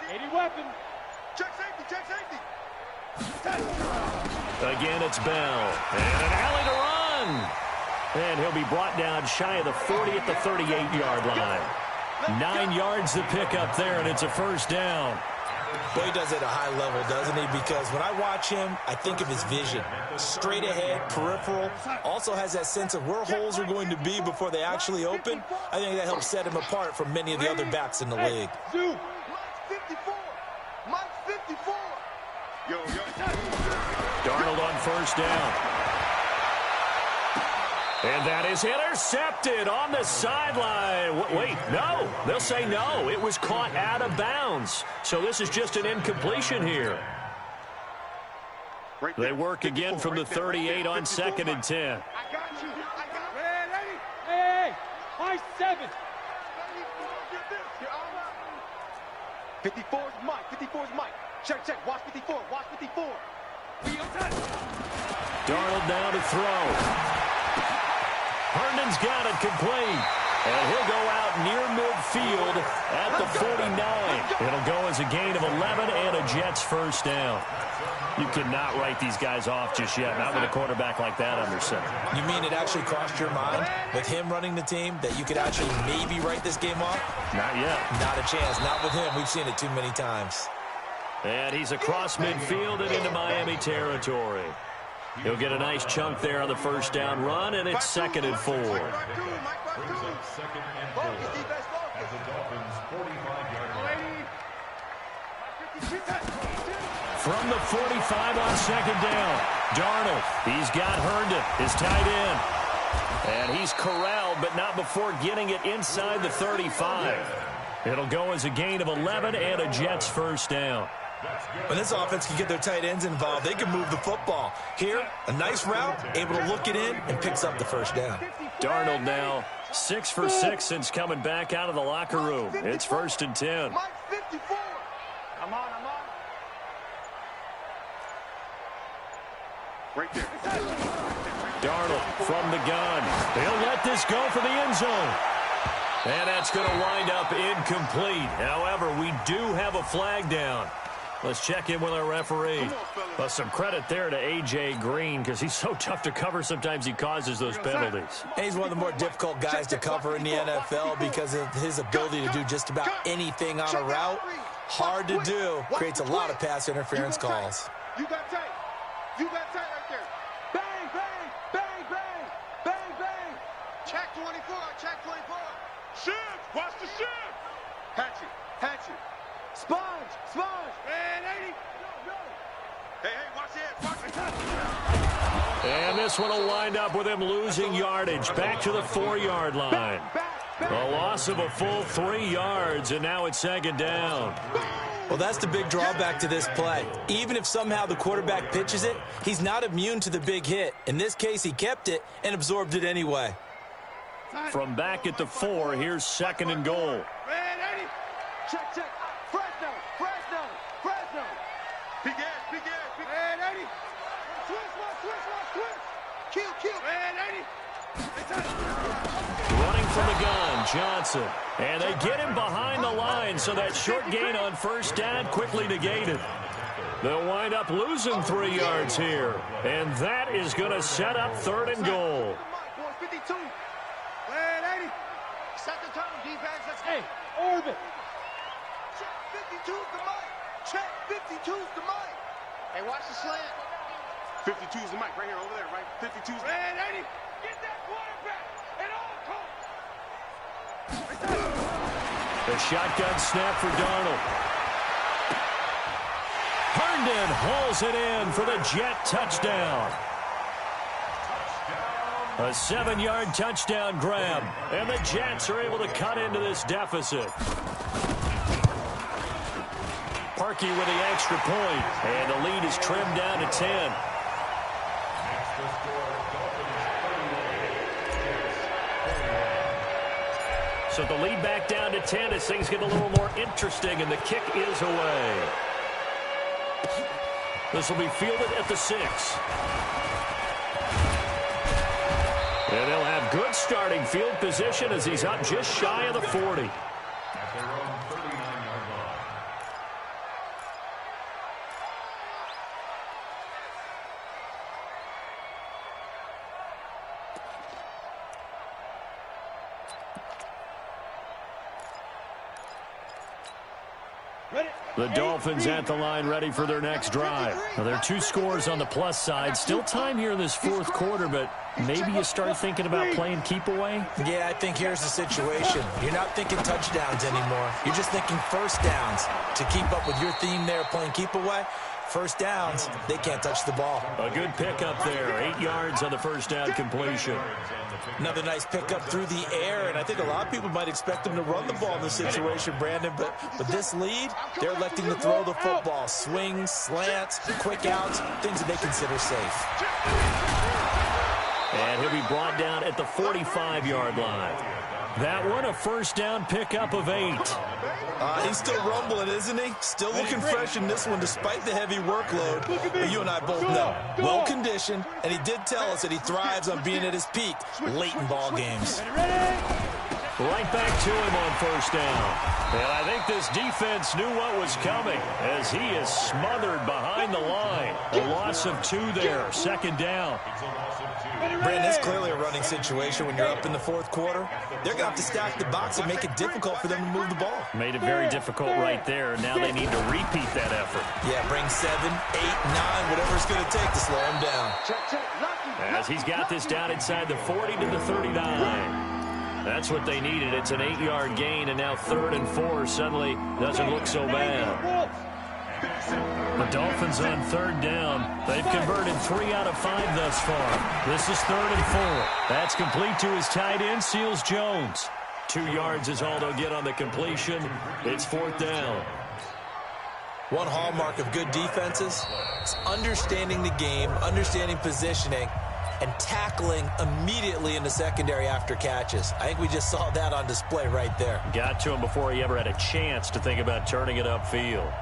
80. 80 weapon. Check safety. Again, it's Bell. And an alley to run. And he'll be brought down shy of the 40 at the 38-yard line. 9 yards to pick up there, and it's a 1st down. Boy, he does it at a high level, doesn't he? Because when I watch him, I think of his vision. Straight ahead, peripheral. Also has that sense of where holes are going to be before they actually open. I think that helps set him apart from many of the other backs in the league. Mike's 54. Mike's 54. Yo. Darnold on 1st down. And that is intercepted on the sideline. Wait, no. They'll say no. It was caught out of bounds. So this is just an incompletion here. They work again from the 38 on 2nd and 10. I got you. Man, 80. Hey, high 7. 54 is Mike. Check. Watch 54. Darnold now to throw. Herndon's got it complete. And he'll go out near midfield at the 49. It'll go as a gain of 11 and a Jets 1st down. You cannot write these guys off just yet, not with a quarterback like that under center. You mean it actually crossed your mind with him running the team that you could actually maybe write this game off? Not yet. Not a chance. Not with him. We've seen it too many times. And he's across midfield and into Miami territory. He'll get a nice chunk there on the 1st down run, and it's 2nd and 4. Brings up 2nd and 4 at the Dolphins' 45-yard line. From the 45 on 2nd down, Darnold. He's got Herndon, his tight end. And he's corralled, but not before getting it inside the 35. It'll go as a gain of 11 and a Jets 1st down. When this offense can get their tight ends involved, they can move the football. Here, a nice route, able to look it in, and picks up the 1st down. Darnold now 6 for 6 since coming back out of the locker room. It's 1st and 10. Mike's 54. I'm on. Right there. Darnold from the gun. He'll let this go for the end zone. And that's going to wind up incomplete. However, we do have a flag down. Let's check in with our referee. Well, some credit there to A.J. Green because he's so tough to cover. Sometimes he causes those penalties. He's one of the more difficult guys to cover in the NFL because of his ability to do just about anything on a route. Hard to do. Creates a lot of pass interference calls. You got tight. You got tight right there. Bang, bang, bang, bang, bang, bang. Check 24, check 24. Shift, watch the shift. Hatchet, hatchet. Sponge, sponge. Man, 80. Go, go. Hey, watch it, watch it. And this one will wind up with him losing yardage back to the 4-yard line. A loss of a full 3 yards, and now it's second down. Well, that's the big drawback to this play. Even if somehow the quarterback pitches it, he's not immune to the big hit. In this case, he kept it and absorbed it anyway. From back at the 4, here's second and goal. Man, 80. Check, check. Fresno, Fresno, Fresno. Big ass, big ass, big Man, 80. Switch. Kill. Man, 80. Running from the gun, Johnson. And they get him behind the line, so that short gain on first down quickly negated. They'll wind up losing 3 yards here. And that is going to set up third and goal. 52. Man, 80. Set the tone, defense. Let's go. Hey, orbit. Check 52's the mic. Check 52's the mic. Hey, watch the slant. 52's the mic right here, over there, right? 52's. Man, 80. Get that quarterback at all costs. The shotgun snap for Darnold. Herndon hauls it in for the Jet touchdown. A 7-yard touchdown grab, and the Jets are able to cut into this deficit. Parkey with the extra point, and the lead is trimmed down to 10. So the lead back down to 10 as things get a little more interesting, and the kick is away. This will be fielded at the 6. And they'll have good starting field position as he's up just shy of the 40. At their own 39-yard line. The Dolphins at the line ready for their next drive. Now, there are 2 scores on the plus side. Still time here in this 4th quarter, but maybe you start thinking about playing keep away? Yeah, I think here's the situation. You're not thinking touchdowns anymore. You're just thinking first downs. To keep up with your theme there, playing keep away, first downs, they can't touch the ball. A good pickup there. 8 yards on the first down completion. Another nice pickup through the air, and I think a lot of people might expect them to run the ball in this situation, Brandon, but with this lead, they're electing to throw the football. Swings, slants, quick outs, things that they consider safe. And he'll be brought down at the 45-yard line. That one, a first down pickup of 8. He's still rumbling, isn't he? Still looking fresh in this one despite the heavy workload. But you and I both know, well-conditioned, and he did tell us that he thrives on being at his peak late in ball games. Right back to him on first down. And I think this defense knew what was coming as he is smothered behind the line. A loss of 2 there, second down. Brandon, it's clearly a running situation when you're up in the 4th quarter. They're going to have to stack the box and make it difficult for them to move the ball. Made it very difficult right there. Now they need to repeat that effort. Yeah, bring 7, 8, 9, whatever it's going to take to slow him down. As he's got this down inside the 40 to the 39. That's what they needed. It's an 8-yard gain, and now 3rd and 4 suddenly doesn't look so bad. The Dolphins on 3rd down. They've converted 3 out of 5 thus far. This is 3rd and 4. That's complete to his tight end, Seals Jones. 2 yards is all they'll get on the completion. It's 4th down. One hallmark of good defenses is understanding the game, understanding positioning, and tackling immediately in the secondary after catches. I think we just saw that on display right there. Got to him before he ever had a chance to think about turning it upfield.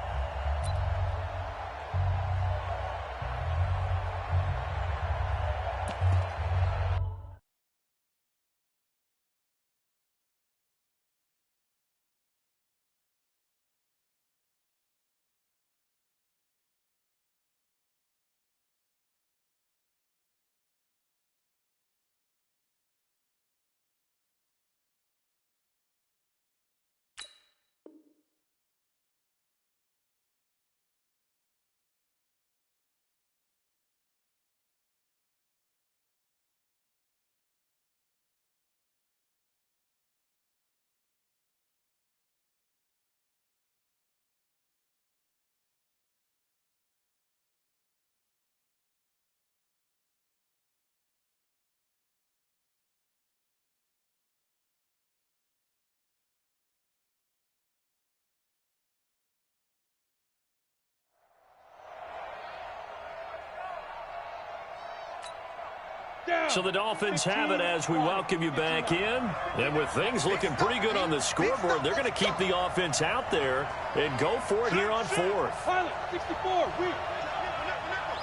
So the Dolphins have it as we welcome you back in. And with things looking pretty good on the scoreboard, they're going to keep the offense out there and go for it here on fourth. Pilot, 64, weak.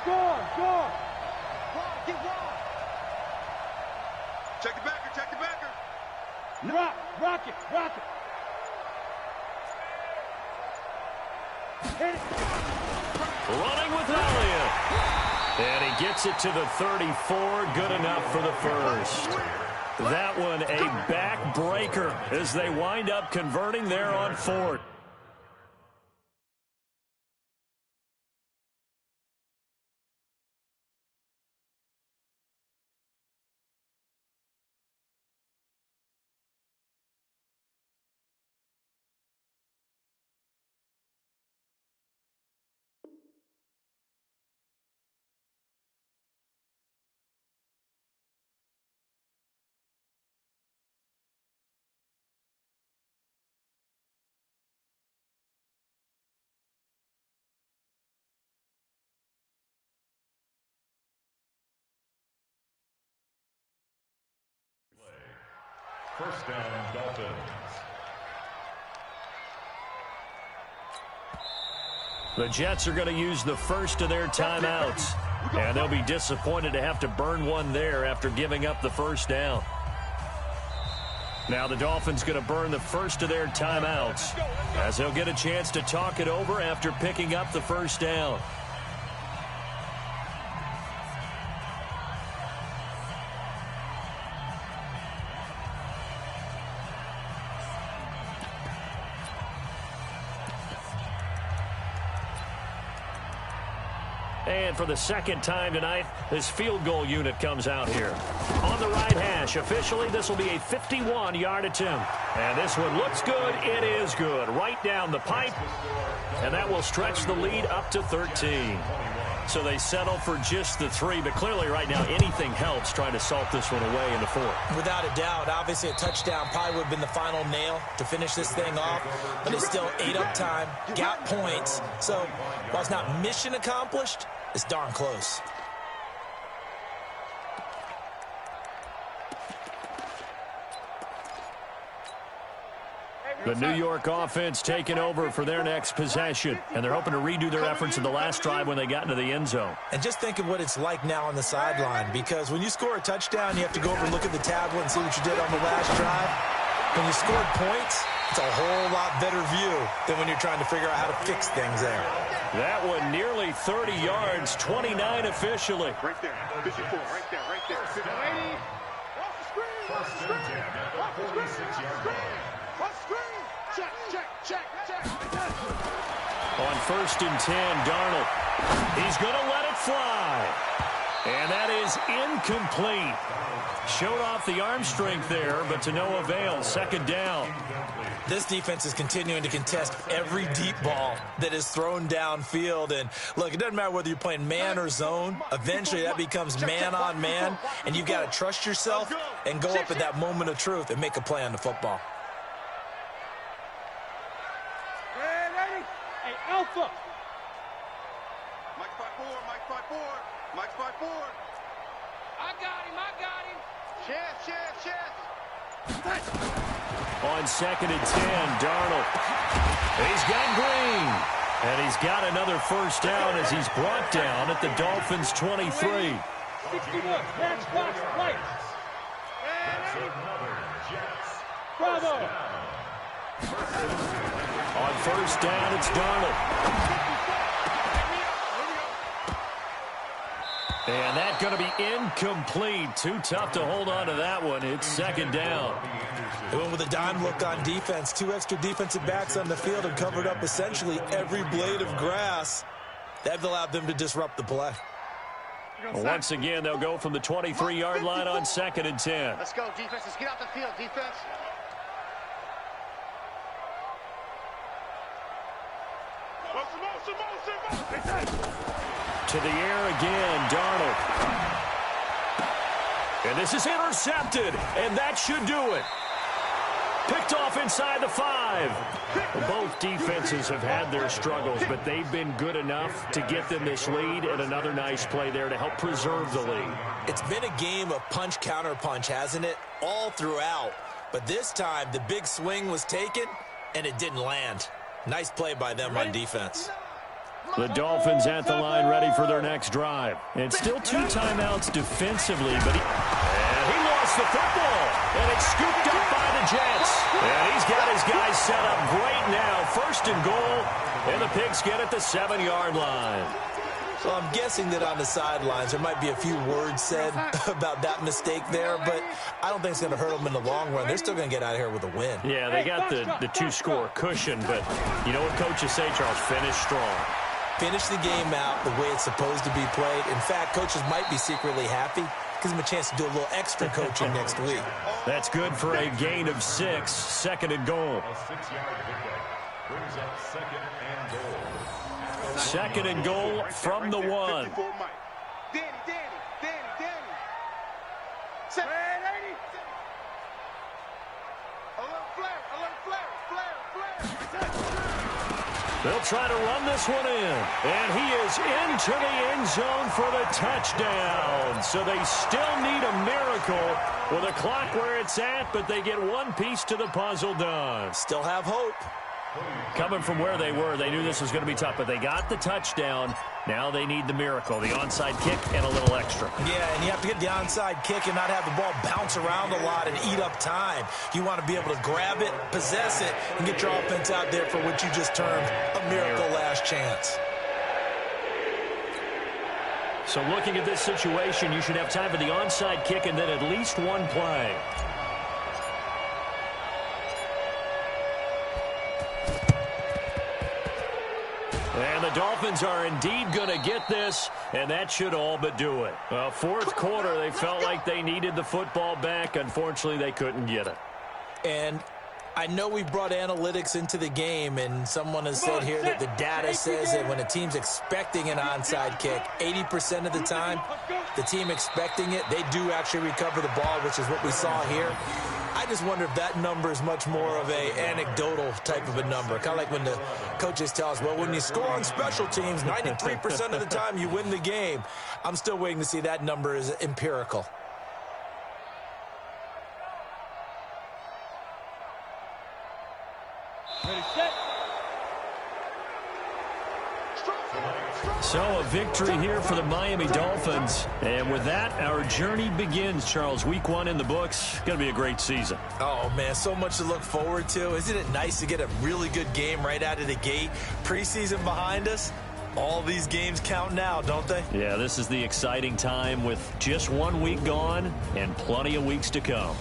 Score. Get wrong. Check the backer, check the backer. Rock it. Hit it. Running with Elliott. And he gets it to the 34. Good enough for the first. That one a backbreaker as they wind up converting there on fourth. First down, Dolphins. The Jets are going to use the first of their timeouts. And they'll be disappointed to have to burn one there after giving up the first down. Now the Dolphins going to burn the first of their timeouts as they'll get a chance to talk it over after picking up the first down. And for the second time tonight, this field goal unit comes out here. On the right hash, officially, this will be a 51-yard attempt. And this one looks good. It is good. Right down the pipe. And that will stretch the lead up to 13. So they settle for just the 3. But clearly right now, anything helps trying to salt this one away in the 4th. Without a doubt, obviously a touchdown probably would have been the final nail to finish this thing off. But it's still 8 up time, got points. So while it's not mission accomplished, it's darn close. The New York offense taking over for their next possession. And they're hoping to redo their efforts in the last drive when they got into the end zone. And just think of what it's like now on the sideline. Because when you score a touchdown, you have to go over and look at the tablet and see what you did on the last drive. When you scored points, it's a whole lot better view than when you're trying to figure out how to fix things there. That one nearly 30 yards, 29 officially. Right there, 54, right there. 80. Off the screen. First and 10 at the 46-yard line. Off the screen. Check. On first and 10, Darnold. He's going to let it fly. And that is incomplete. Showed off the arm strength there, but to no avail. Second down. This defense is continuing to contest every deep ball that is thrown downfield. And look, it doesn't matter whether you're playing man or zone. Eventually, that becomes man on man. And you've got to trust yourself and go up at that moment of truth and make a play on the football. Hey, Alpha. Mike 5-4. I got him. Chance. On second and 10, Darnold. He's got Green. And he's got another first down as he's brought down at the Dolphins' 23. 61. Match box right. That's another Jets. Bravo. On first down, it's Darnold. And that's going to be incomplete. Too tough to hold on to that one. It's second down. They went with a dime look on defense. 2 extra defensive backs on the field and covered up essentially every blade of grass. That allowed them to disrupt the play. Once again, they'll go from the 23-yard line on second and 10. Let's go, defense. Let's get out the field, defense. To the air again, Darnold. And this is intercepted, and that should do it. Picked off inside the 5. Both defenses have had their struggles, but they've been good enough to get them this lead, and another nice play there to help preserve the lead. It's been a game of punch-counter-punch, hasn't it? All throughout. But this time, the big swing was taken, and it didn't land. Nice play by them on defense. The Dolphins at the line ready for their next drive. And still 2 timeouts defensively, but he lost the football. And it's scooped up by the Jets. And he's got his guys set up great now. 1st and goal, and the Pigskin at the 7-yard line. Well, I'm guessing that on the sidelines there might be a few words said about that mistake there, but I don't think it's going to hurt them in the long run. They're still going to get out of here with a win. Yeah, they got the 2-score cushion, but you know what coaches say, Charles? Finish strong. Finish the game out the way it's supposed to be played. In fact, coaches might be secretly happy. Gives them a chance to do a little extra coaching next week. That's good for a gain of 6. 2nd and goal. A 6-yard pickup brings up 2nd and goal. 2nd and goal from the 1. Danny. Set. They'll try to run this one in. And he is into the end zone for the touchdown. So they still need a miracle with a clock where it's at, but they get one piece to the puzzle done. Still have hope. Coming from where they were, they knew this was going to be tough, but they got the touchdown. Now they need the miracle, the onside kick and a little extra. Yeah, and you have to get the onside kick and not have the ball bounce around a lot and eat up time. You want to be able to grab it, possess it, and get your offense out there for what you just termed a miracle last chance. So looking at this situation, you should have time for the onside kick and then at least one play. And the Dolphins are indeed going to get this, and that should all but do it. Well, 4th quarter, they felt like they needed the football back. Unfortunately, they couldn't get it. And I know we brought analytics into the game, and someone has said here that the data says that when a team's expecting an onside kick, 80% of the time, the team expecting it, they do actually recover the ball, which is what we saw here. I just wonder if that number is much more of a anecdotal type of a number. Kind of like when the coaches tell us, well, when you score on special teams, 93% of the time you win the game. I'm still waiting to see that number is empirical. Ready, set. So a victory here for the Miami Dolphins. And with that, our journey begins, Charles. Week 1 in the books. Going to be a great season. Oh, man, so much to look forward to. Isn't it nice to get a really good game right out of the gate? Preseason behind us. All these games count now, don't they? Yeah, this is the exciting time with just 1 week gone and plenty of weeks to come.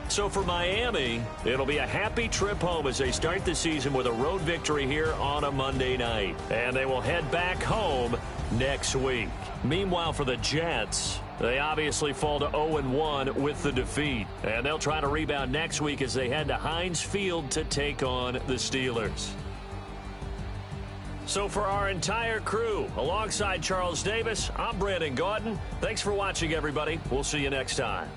So for Miami, it'll be a happy trip home as they start the season with a road victory here on a Monday night. And they will head back home next week. Meanwhile, for the Jets, they obviously fall to 0-1 with the defeat. And they'll try to rebound next week as they head to Heinz Field to take on the Steelers. So for our entire crew, alongside Charles Davis, I'm Brandon Gaudin. Thanks for watching, everybody. We'll see you next time.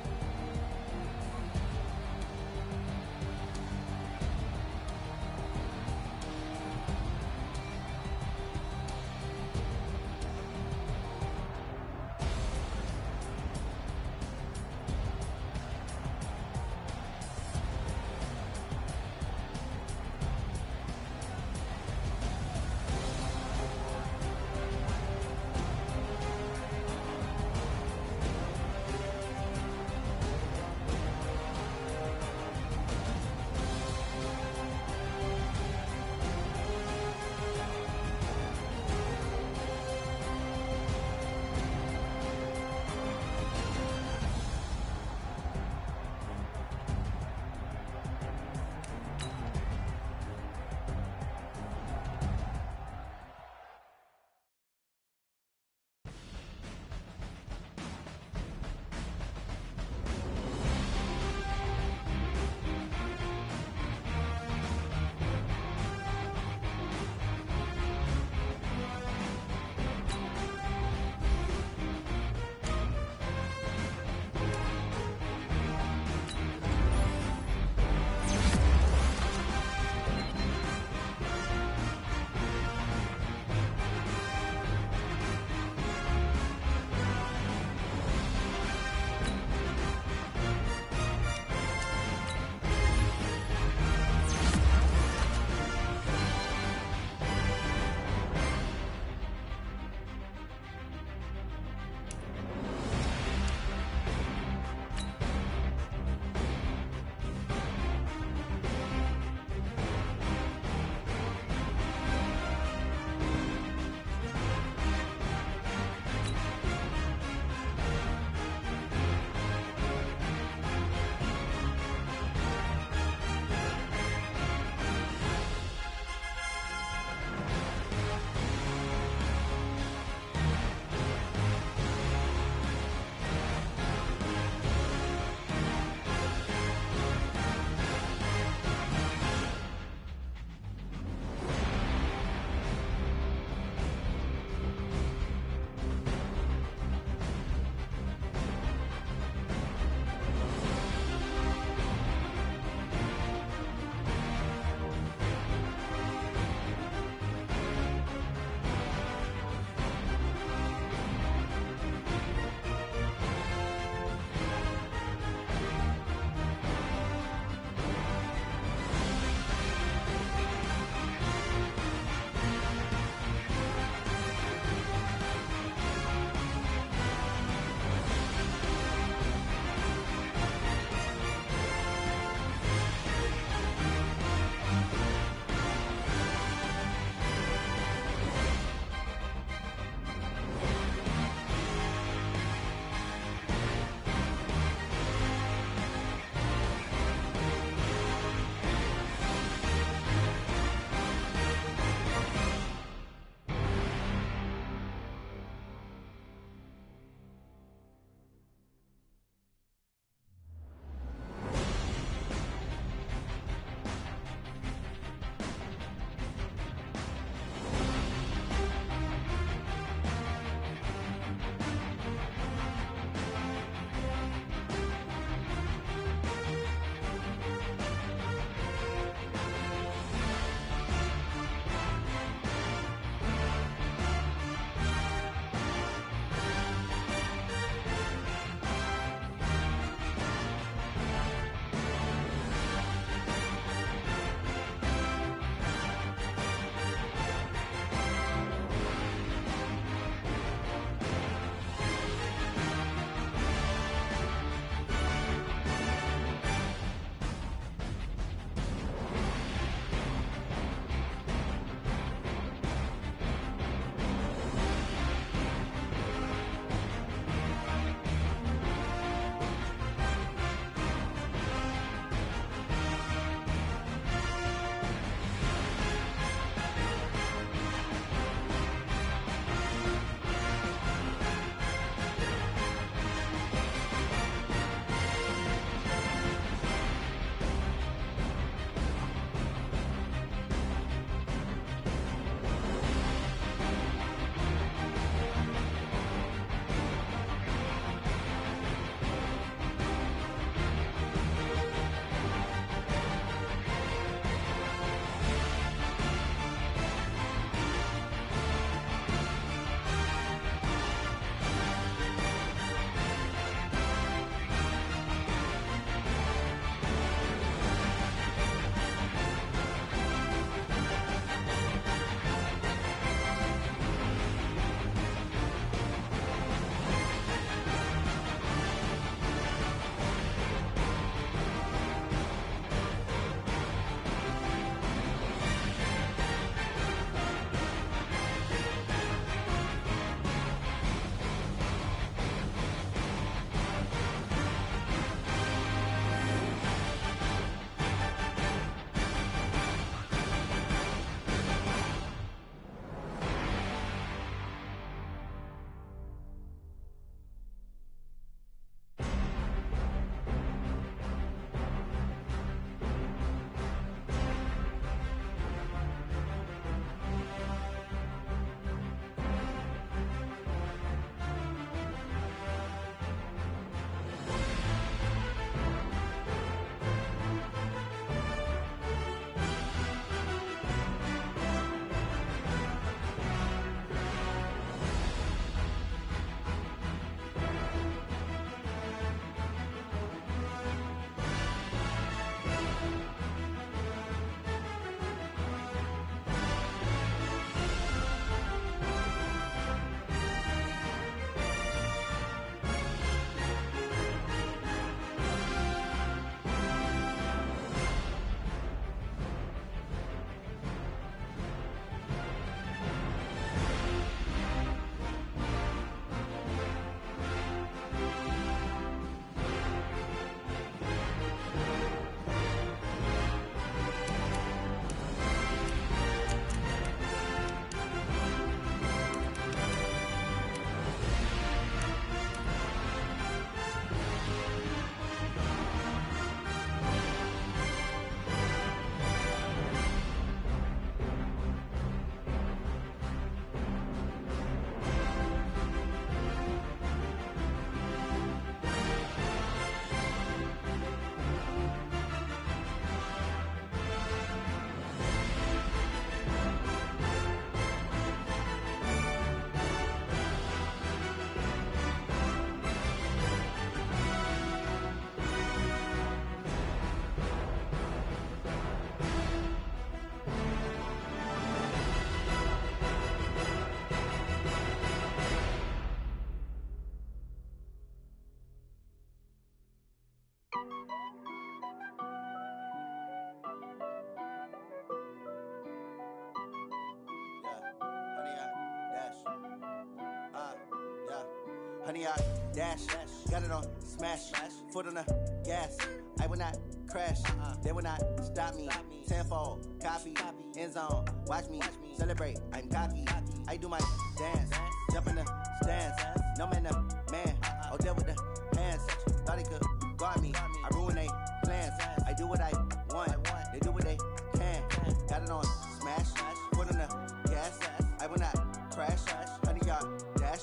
100 yard dash. Got it on smash. Foot on the gas. I will not crash. They will not stop me. Tenfold, copy, end zone. Watch me celebrate. I'm cocky. I do my dance. Jump in the stands. No man, the man. Oh, there with the hands. Thought he could guard me. I ruin they plans. I do what I want. They do what they can. Got it on smash. Foot on the gas. I will not crash. 100 yard dash.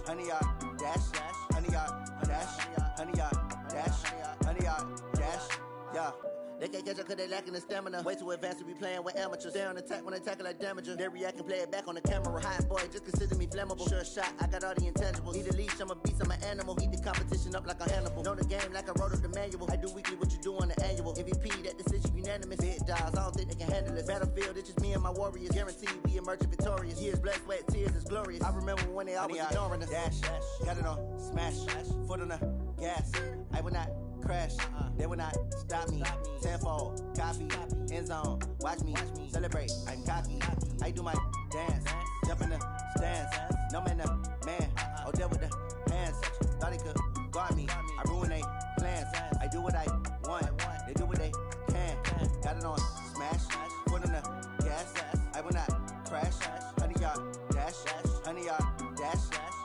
100 yard dash. 100 yard dash. 100 yard dash. 100 yard dash. Yeah. They can't catch up cause they lacking the stamina. Way too advanced to be playing with amateurs. Stay on attack when they tackle like damager. They react and play it back on the camera. Hot boy, just consider me flammable. Sure shot, I got all the intangibles. Need a leash, I'm a beast, I'm an animal. Eat the competition up like a Hannibal. Know the game like I wrote up the manual. I do weekly what you do on the annual. MVP, that decision unanimous. Big dogs, I don't think they can handle this. Battlefield, it's just me and my warriors. Guaranteed we emerge victorious. Years, blood, sweat, tears, it's glorious. I remember when they always ignoring us. Dash, got it on smash. Foot on the gas. I will not crash. They will not stop me. Tenfold, copy, end zone. Watch me celebrate. I'm cocky. I do my dance. Jump in the stands. No man, the man. Oh, there with the hands. Thought he could guard me. I ruin they plans. I do what I want. They do what they can. Got it on smash. Foot on the gas. I will not crash. 100 yard dash. 100 yard dash.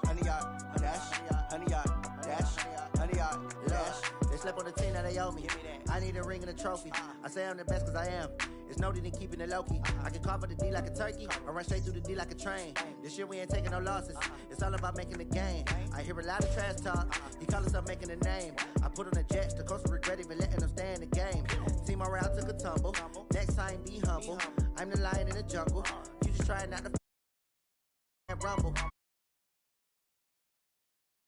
100 yard dash. 100 yard dash. 100 yard dash. They slept on the team, now they owe me. I need a ring and a trophy. I say I'm the best cause I am. It's no need in keeping it low-key. I can carve up the D like a turkey, or run straight through the D like a train. This year we ain't taking no losses. It's all about making the game. I hear a lot of trash talk. He call himself making a name. I put on the Jets, the coach will regret even letting them stay in the game. Team morale took a tumble. Next time be humble. I'm the lion in the jungle. You just try not to rumble.